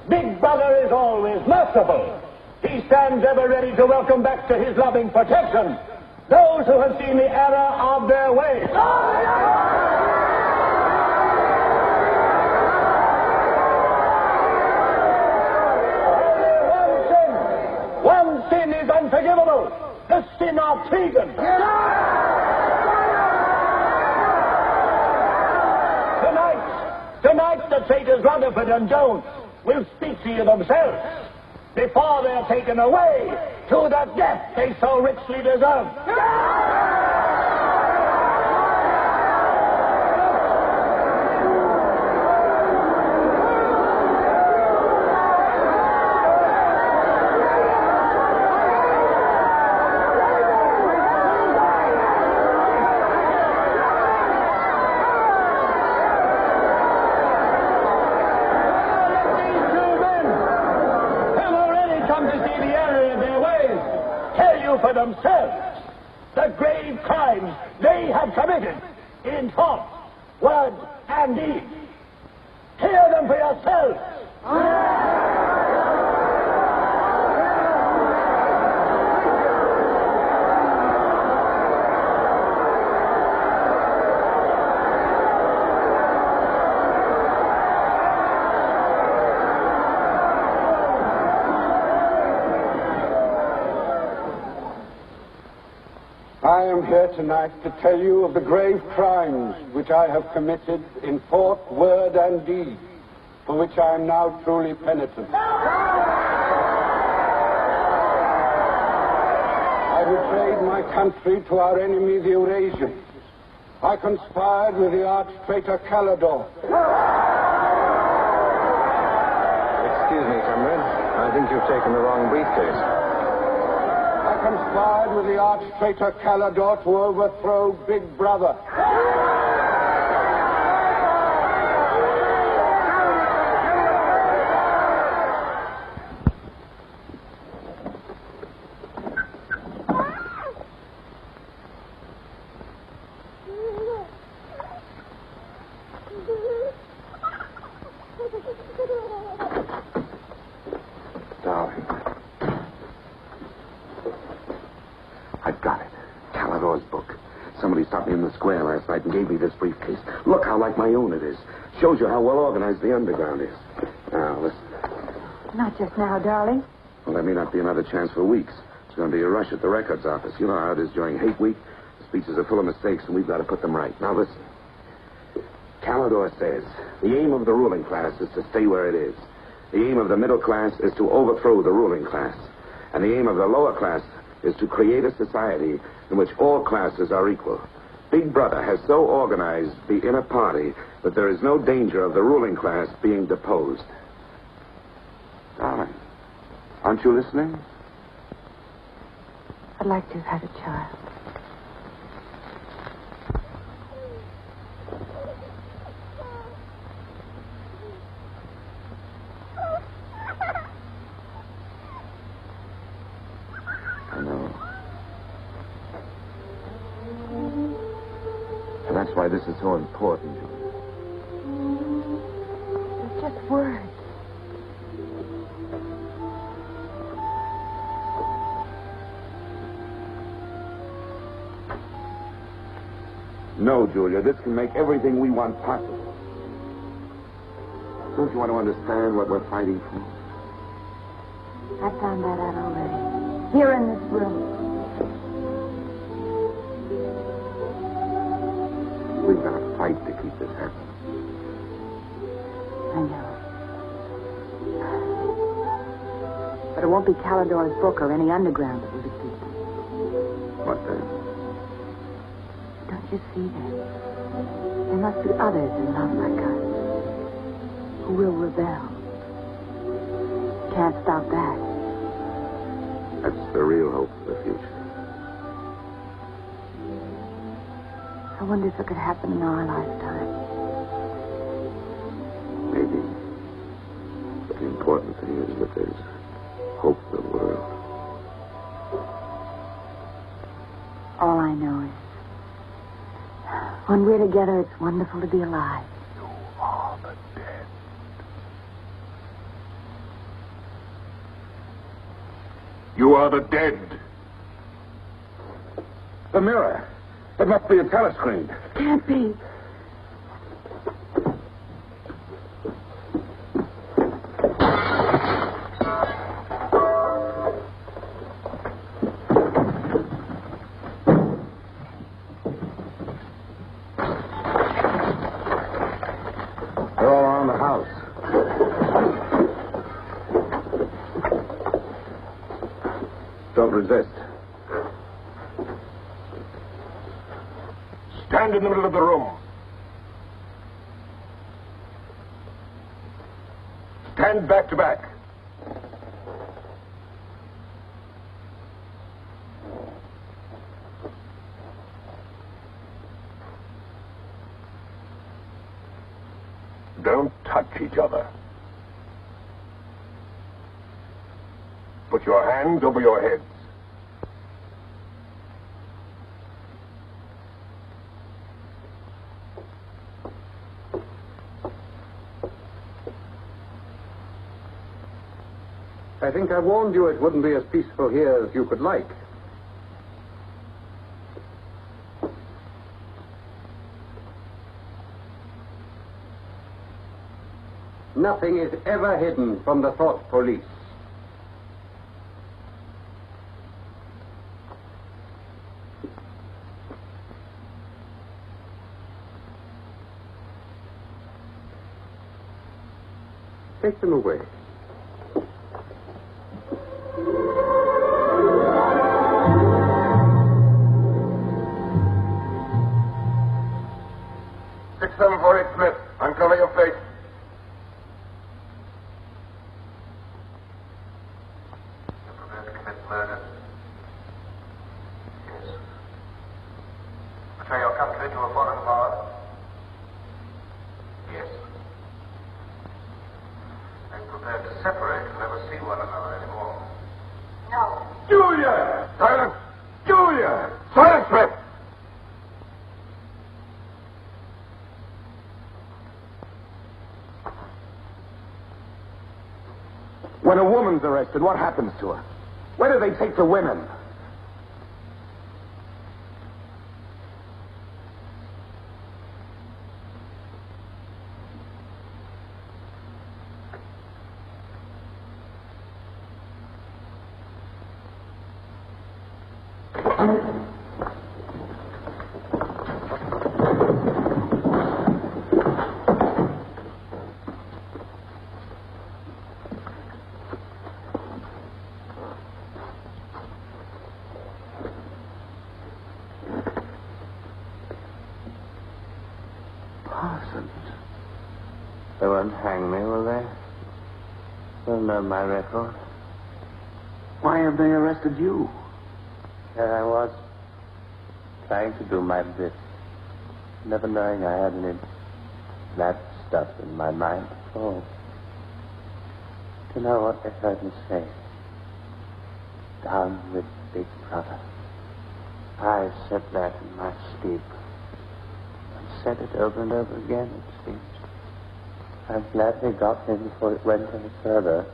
Big Brother is always merciful. He stands ever ready to welcome back to his loving protection those who have seen the error of their ways. One sin is unforgivable. the sin of treason. Tonight, the traitors Rutherford and Jones will speak to you themselves before they're taken away to the death they so richly deserve. For themselves the grave crimes they have committed in thought, word, and deed. Hear them for yourselves. I am here tonight to tell you of the grave crimes which I have committed in thought, word, and deed, for which I am now truly penitent. I betrayed my country to our enemy, the Eurasians. I conspired with the arch-traitor Calidore. Excuse me, comrade. I think you've taken the wrong briefcase. I conspired with the arch-traitor Calidore to overthrow Big Brother. Darling. I've got it. Calidore's book. Somebody stopped me in the square last night and gave me this briefcase. Look how like my own it is. Shows you how well organized the underground is. Now, listen. Not just now, darling. Well, there may not be another chance for weeks. There's going to be a rush at the records office. You know how it is during hate week. The speeches are full of mistakes, and we've got to put them right. Now, listen. Calidore says the aim of the ruling class is to stay where it is. The aim of the middle class is to overthrow the ruling class. And the aim of the lower class is to create a society in which all classes are equal. Big Brother has so organized the inner party that there is no danger of the ruling class being deposed. Darling, aren't you listening? I'd like to have had a child. I know. And that's why this is so important. They're just words. No, Julia, this can make everything we want possible. Don't you want to understand what we're fighting for? I found that out already. Here in this room. We've got to fight to keep this happening. I know. But it won't be Calidore's book or any underground that will defeat them. What then? Don't you see that? There must be others in love like us who will rebel. Can't stop that. That's the real hope for the future. I wonder if it could happen in our lifetime. Maybe. But the important thing is that there's hope for the world. All I know is when we're together, it's wonderful to be alive. You are the dead. You are the dead. The mirror. It must be a telescreen. Can't be. Don't resist. Stand in the middle of the room. Stand back to back. Don't touch each other. Put your hands over your heads. I think I warned you it wouldn't be as peaceful here as you could like. Nothing is ever hidden from the thought police. Take them away. Smith, uncover your face. You're prepared to commit murder? Yes. Betray your country to a foreign power? Yes. Are you prepared to separate and never see one another anymore? No. Julia! Silence! Julia! Silence, Smith! When a woman's arrested, what happens to her? Where do they take the women? They won't hang me, will they? They'll know my record. Why have they arrested you? There I was, trying to do my bit, never knowing I had any that stuff in my mind at all. Do you know what they heard me say? Down with Big Brother. I said that in my sleep. I said it over and over again, it seems. I'm glad they got me before it went any further.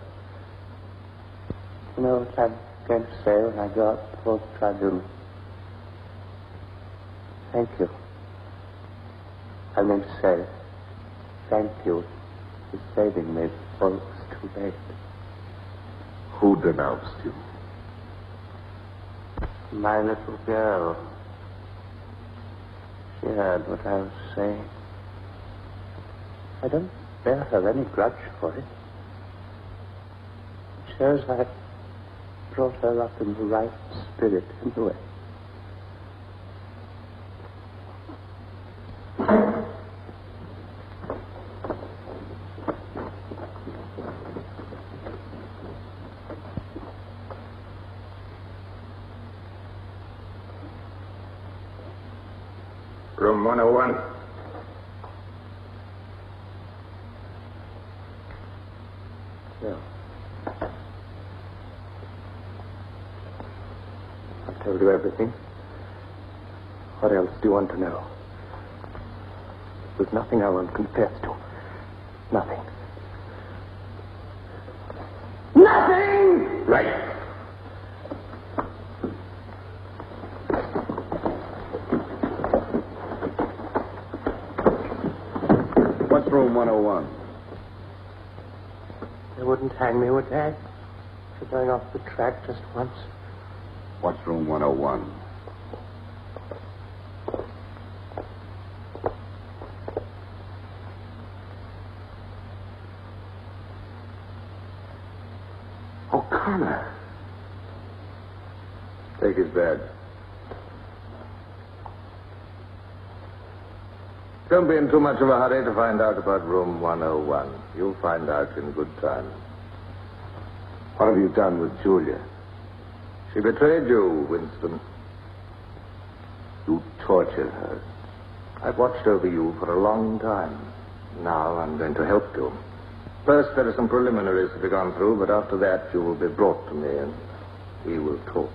You know what I'm going to say when I go up before the tribunal? Thank you. I'm going to say thank you for saving me before it was too late. Who denounced you? My little girl. She heard what I was saying. I don't bear her any grudge for it. It shows I brought her up in the right spirit anyway. Room 101. Yeah. I've told you everything. What else do you want to know? There's nothing I won't confess to. Nothing. Nothing! Right. What's room 101? They wouldn't hang me, would they? For going off the track just once. What's room 101? O'Connor. Take his badge. Don't be in too much of a hurry to find out about room 101. You'll find out in good time. What have you done with Julia? She betrayed you, Winston. You tortured her. I've watched over you for a long time. Now I'm going to help you. First, there are some preliminaries to be gone through, but after that, you will be brought to me and we will talk.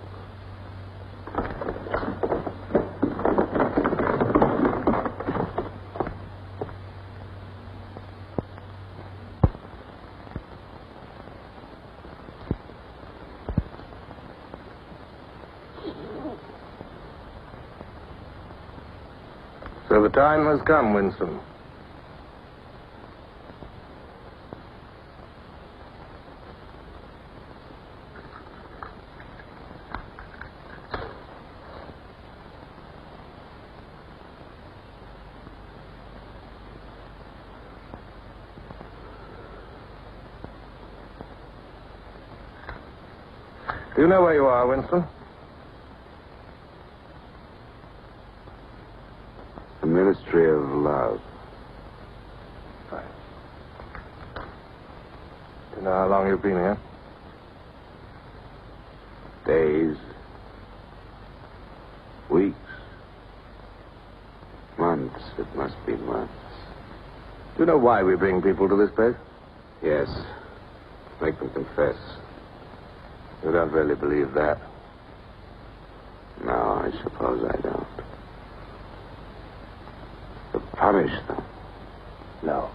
So the time has come, Winston. Do you know where you are, Winston? The Ministry of Love. Right. Do you know how long you've been here? Days. Weeks. Months. It must be months. Do you know why we bring people to this place? Yes. Make them confess. You don't really believe that? No, I suppose I don't. To punish them. No.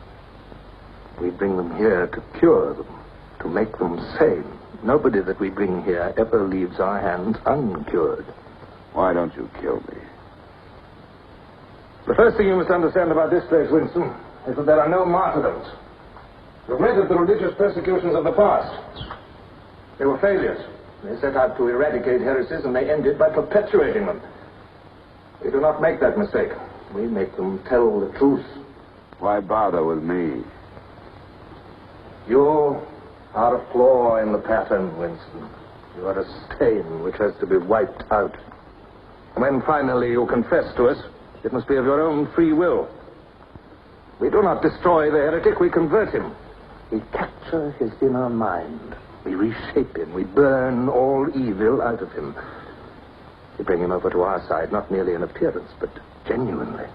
We bring them here to cure them, to make them sane. Nobody that we bring here ever leaves our hands uncured. Why don't you kill me? The first thing you must understand about this place, Winston, is that there are no martyrdoms. You've read of the religious persecutions of the past. They were failures. They set out to eradicate heresies, and they ended by perpetuating them. We do not make that mistake. We make them tell the truth. Why bother with me? You are a flaw in the pattern, Winston. You are a stain which has to be wiped out. When finally you confess to us, it must be of your own free will. We do not destroy the heretic, we convert him. We capture his inner mind. We reshape him. We burn all evil out of him. We bring him over to our side, not merely in appearance, but genuinely.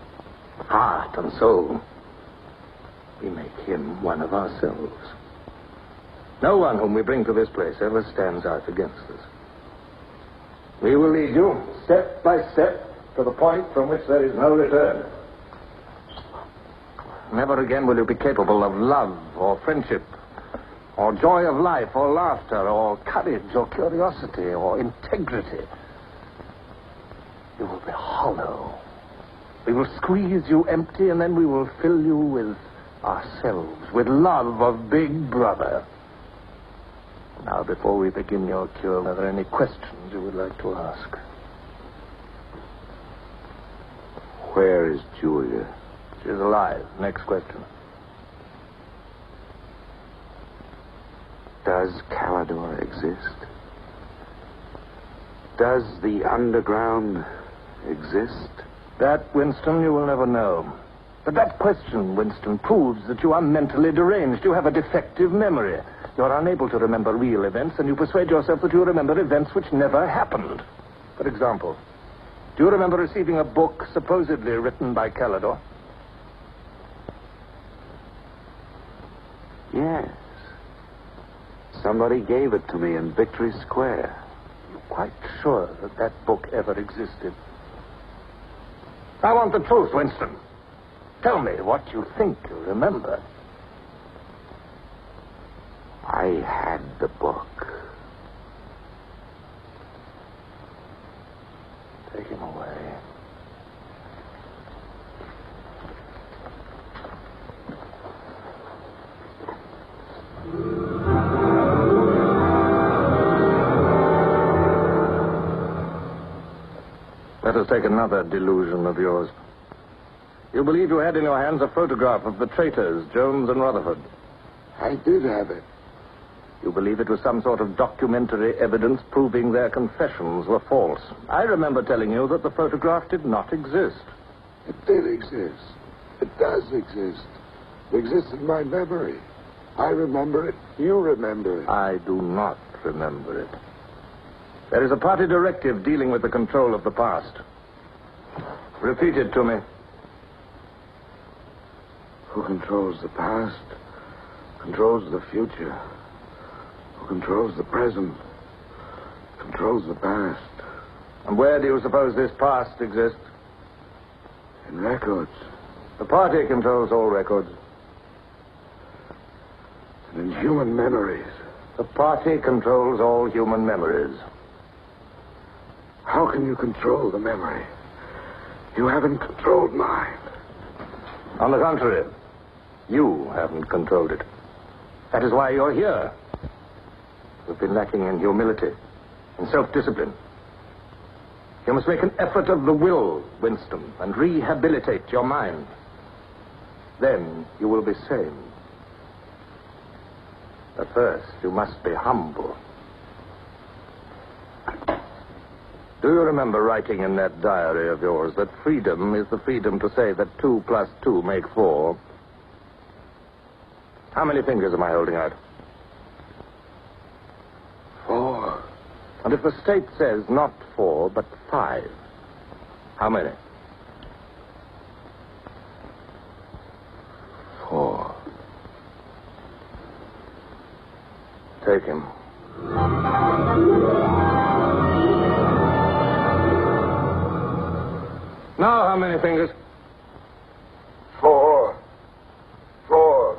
Heart and soul. We make him one of ourselves. No one whom we bring to this place ever stands out against us. We will lead you, step by step, to the point from which there is no return. Never again will you be capable of love or friendship, or joy of life, or laughter, or courage, or curiosity, or integrity. You will be hollow. We will squeeze you empty, and then we will fill you with ourselves, with love of Big Brother. Now, before we begin your cure, are there any questions you would like to ask? Where is Julia? She's alive. Next question. Does Calidor exist? Does the underground exist? That, Winston, you will never know. But that question, Winston, proves that you are mentally deranged. You have a defective memory. You are unable to remember real events, and you persuade yourself that you remember events which never happened. For example, do you remember receiving a book supposedly written by Calidor? Yes. Somebody gave it to me in Victory Square. You're quite sure that that book ever existed? I want the truth, Winston. Tell me what you think you remember. I had the book. Take him away. Let us take another delusion of yours. You believe you had in your hands a photograph of the traitors, Jones and Rutherford. I did have it. You believe it was some sort of documentary evidence proving their confessions were false. I remember telling you that the photograph did not exist. It did exist. It does exist. It exists in my memory. I remember it. You remember it. I do not remember it. There is a party directive dealing with the control of the past. Repeat it to me. Who controls the past controls the future. Who controls the present controls the past. And where do you suppose this past exists? In records. The party controls all records. And in human memories. The party controls all human memories. How can you control the memory? You haven't controlled mine. On the contrary, you haven't controlled it. That is why you're here. You've been lacking in humility, in self-discipline. You must make an effort of the will, Winston, and rehabilitate your mind. Then you will be sane. But first, you must be humble. Do you remember writing in that diary of yours that freedom is the freedom to say that 2 plus 2 make 4? How many fingers am I holding out? 4. And if the state says not 4, but 5, how many? 4. Take him. Now, how many fingers? 4. 4.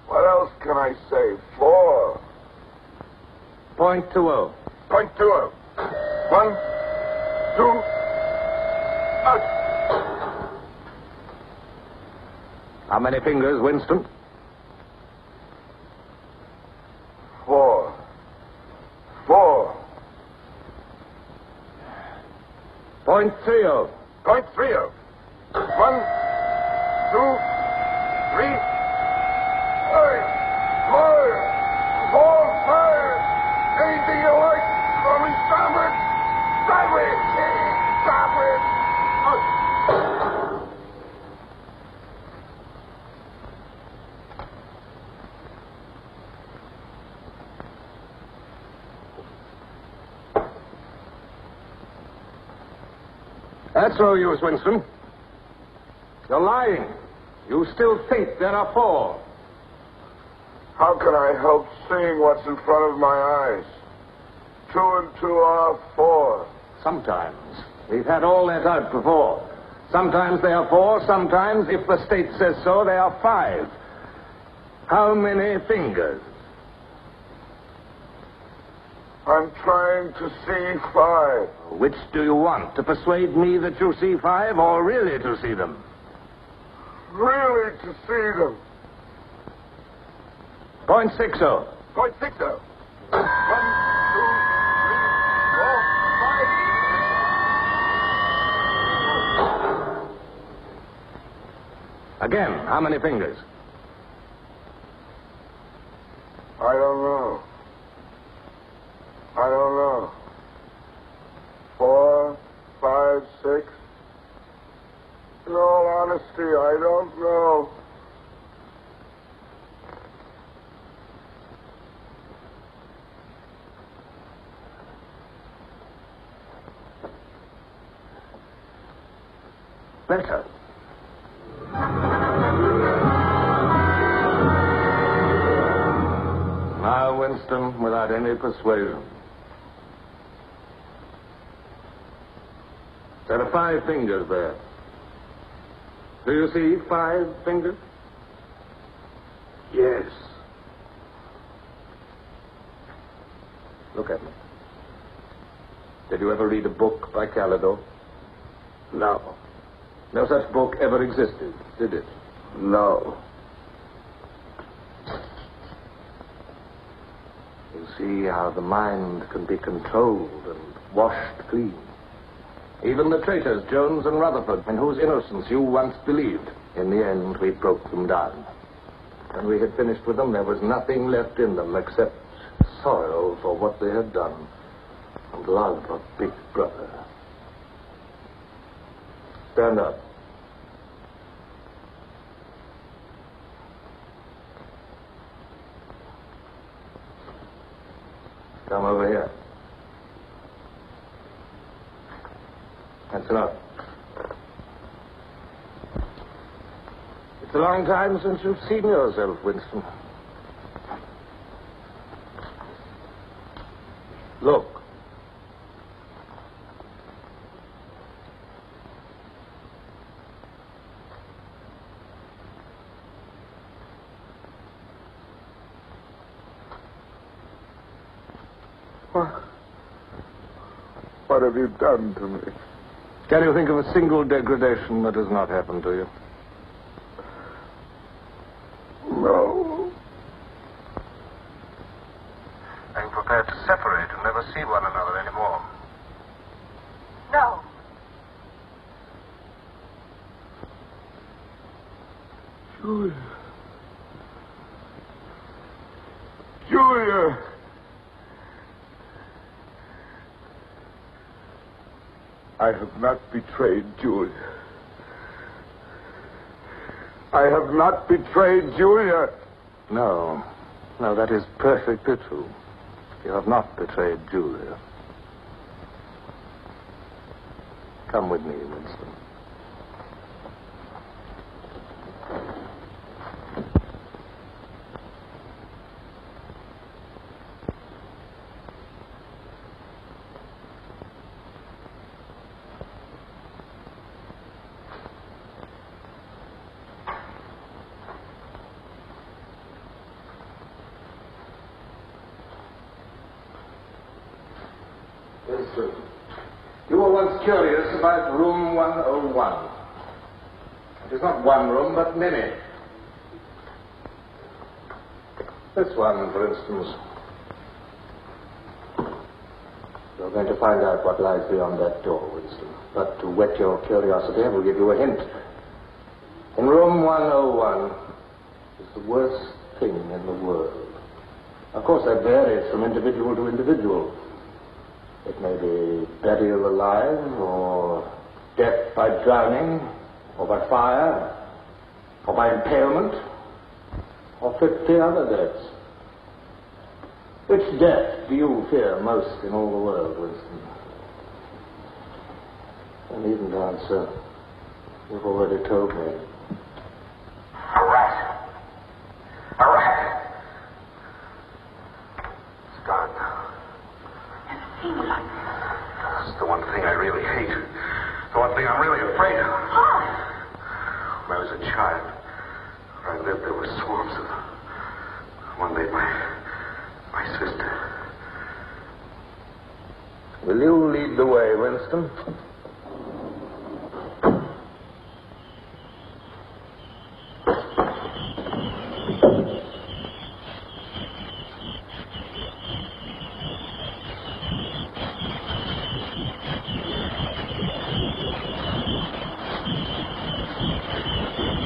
What else can I say? 4. .20. .20. 1, 2, out. How many fingers, Winston? 4. 4. .30. 0.30. 1, 2, 3, 4, 5. Anything you like. Only stop it. Stop it. Stop it. That's no use, Winston. You're lying. You still think there are 4. How can I help seeing what's in front of my eyes? 2 and 2 are 4. Sometimes. We've had all that out before. Sometimes they are 4, sometimes, if the state says so, they are 5. How many fingers? I'm trying to see 5. Which do you want? To persuade me that you see 5 or really to see them? Really to see them. .60. 0.60. 1, 2, 3, 4, 5. Again, how many fingers? I don't know. I don't know. 4, 5, 6. In all honesty, I don't know. Better. Now, Winston, without any persuasion. There are 5 fingers there. Do you see 5 fingers? Yes. Look at me. Did you ever read a book by Calidore? No. No such book ever existed, did it? No. You see how the mind can be controlled and washed clean. Even the traitors, Jones and Rutherford, in whose innocence you once believed, in the end we broke them down. When we had finished with them, there was nothing left in them except sorrow for what they had done, and love of Big Brother. Stand up. Come over here. That's enough. It's a long time since you've seen yourself, Winston. Look. What have you done to me? Can you think of a single degradation that has not happened to you? No. Are you prepared to separate and never see one another anymore? No. Julia. Julia. I have not betrayed Julia. I have not betrayed Julia. No. No, that is perfectly true. You have not betrayed Julia. Come with me, Winston. You were once curious about room 101. It is not one room, but many. This one, for instance. You're going to find out what lies beyond that door, Winston. But to whet your curiosity, I will give you a hint. In room 101 is the worst thing in the world. Of course, that varies from individual to individual. It may be burial alive, or death by drowning, or by fire, or by impalement, or 50 other deaths. Which death do you fear most in all the world, Winston? I needn't answer. You've already told me. A rat. A rat. It's gone now. That's the one thing I really hate. The one thing I'm really afraid of. When I was a child, where I lived, there were swarms of them. One day, my sister. Will you lead the way, Winston?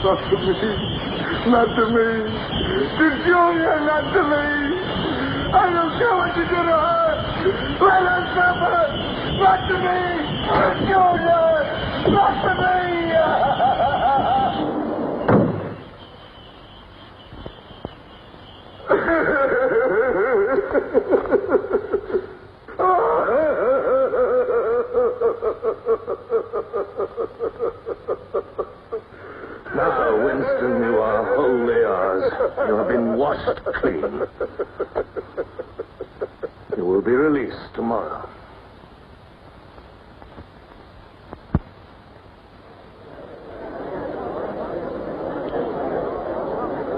Not to me. Not to me. To Julia, not to me. I don't care what you do to her. Let her suffer. Not to me. To Julia. Not to me. Now, Winston, you are wholly ours. You have been washed clean. You will be released tomorrow.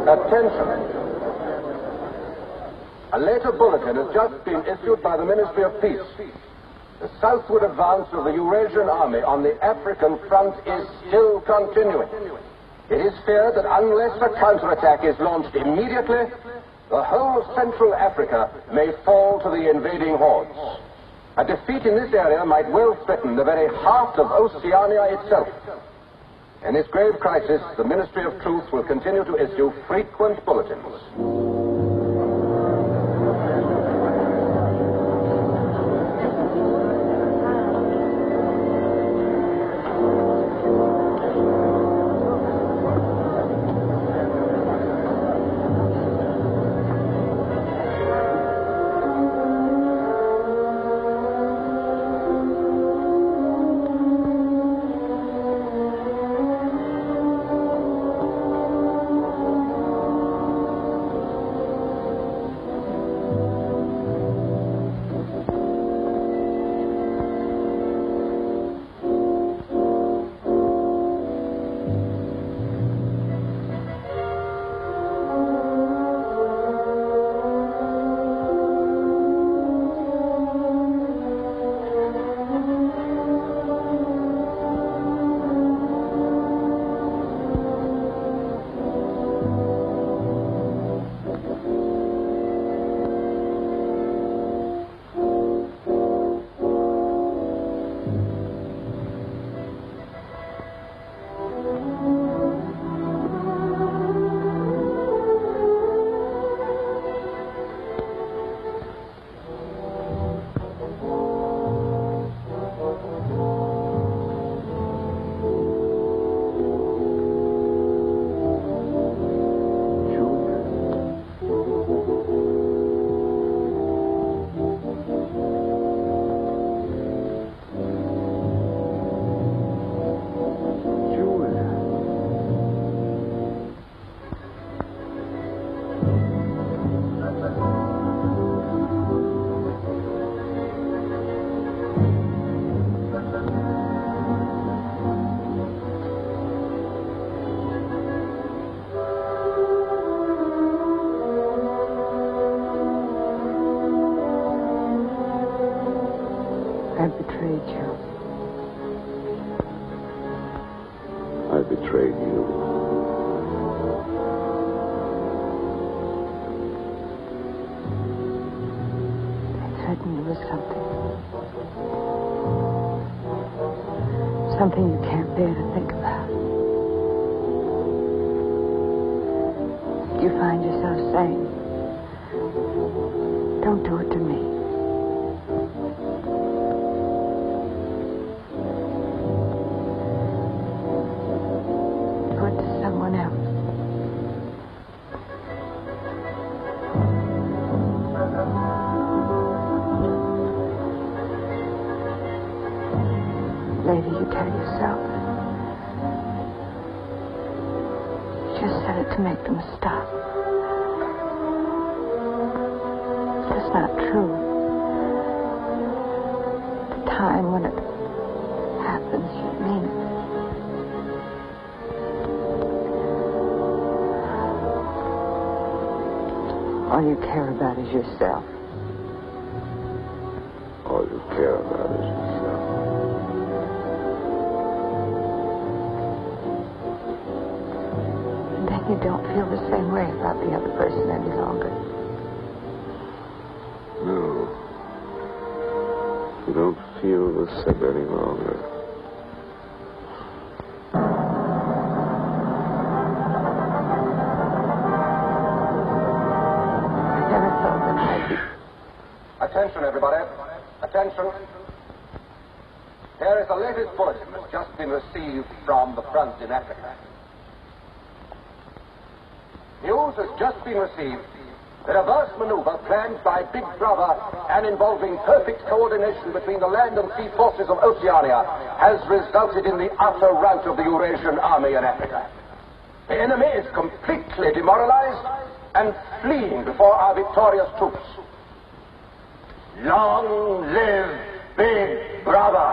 Attention. A later bulletin has just been issued by the Ministry of Peace. The southward advance of the Eurasian army on the African front is still continuing. It is feared that unless a counterattack is launched immediately, the whole of Central Africa may fall to the invading hordes. A defeat in this area might well threaten the very heart of Oceania itself. In this grave crisis, the Ministry of Truth will continue to issue frequent bulletins. betrayed you. I betrayed you. It certainly was something. Something you can't bear to think about. You find yourself saying, don't do it to me. Do it to someone else. Later you tell yourself, you just said it to make them stop. That's not true. The time when it happens, you mean it. All you care about is yourself. All you care about is yourself. And then you don't feel the same way about the other person any longer. No. You don't feel the same any longer. I never thought that I'd be... Attention, everybody. Attention. Here is the latest bulletin that's just been received from the front in Africa. News has just been received. The reverse maneuver planned by Big Brother and involving perfect coordination between the land and sea forces of Oceania has resulted in the utter rout of the Eurasian army in Africa. The enemy is completely demoralized and fleeing before our victorious troops. Long live Big Brother!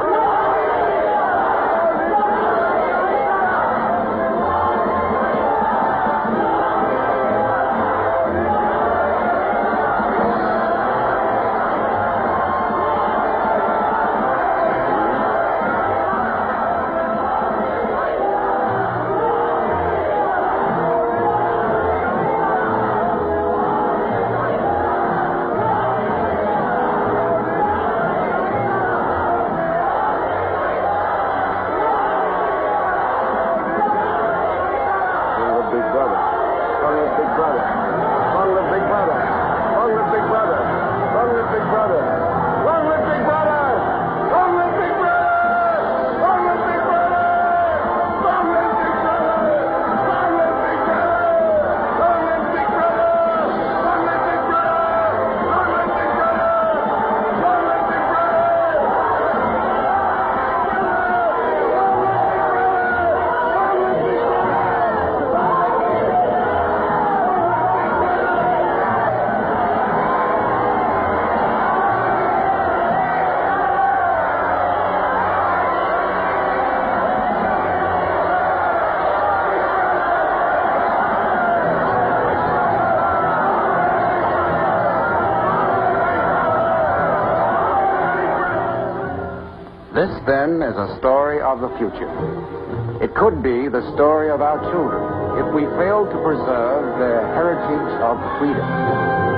This, then, is a story of the future. It could be the story of our children if we fail to preserve their heritage of freedom.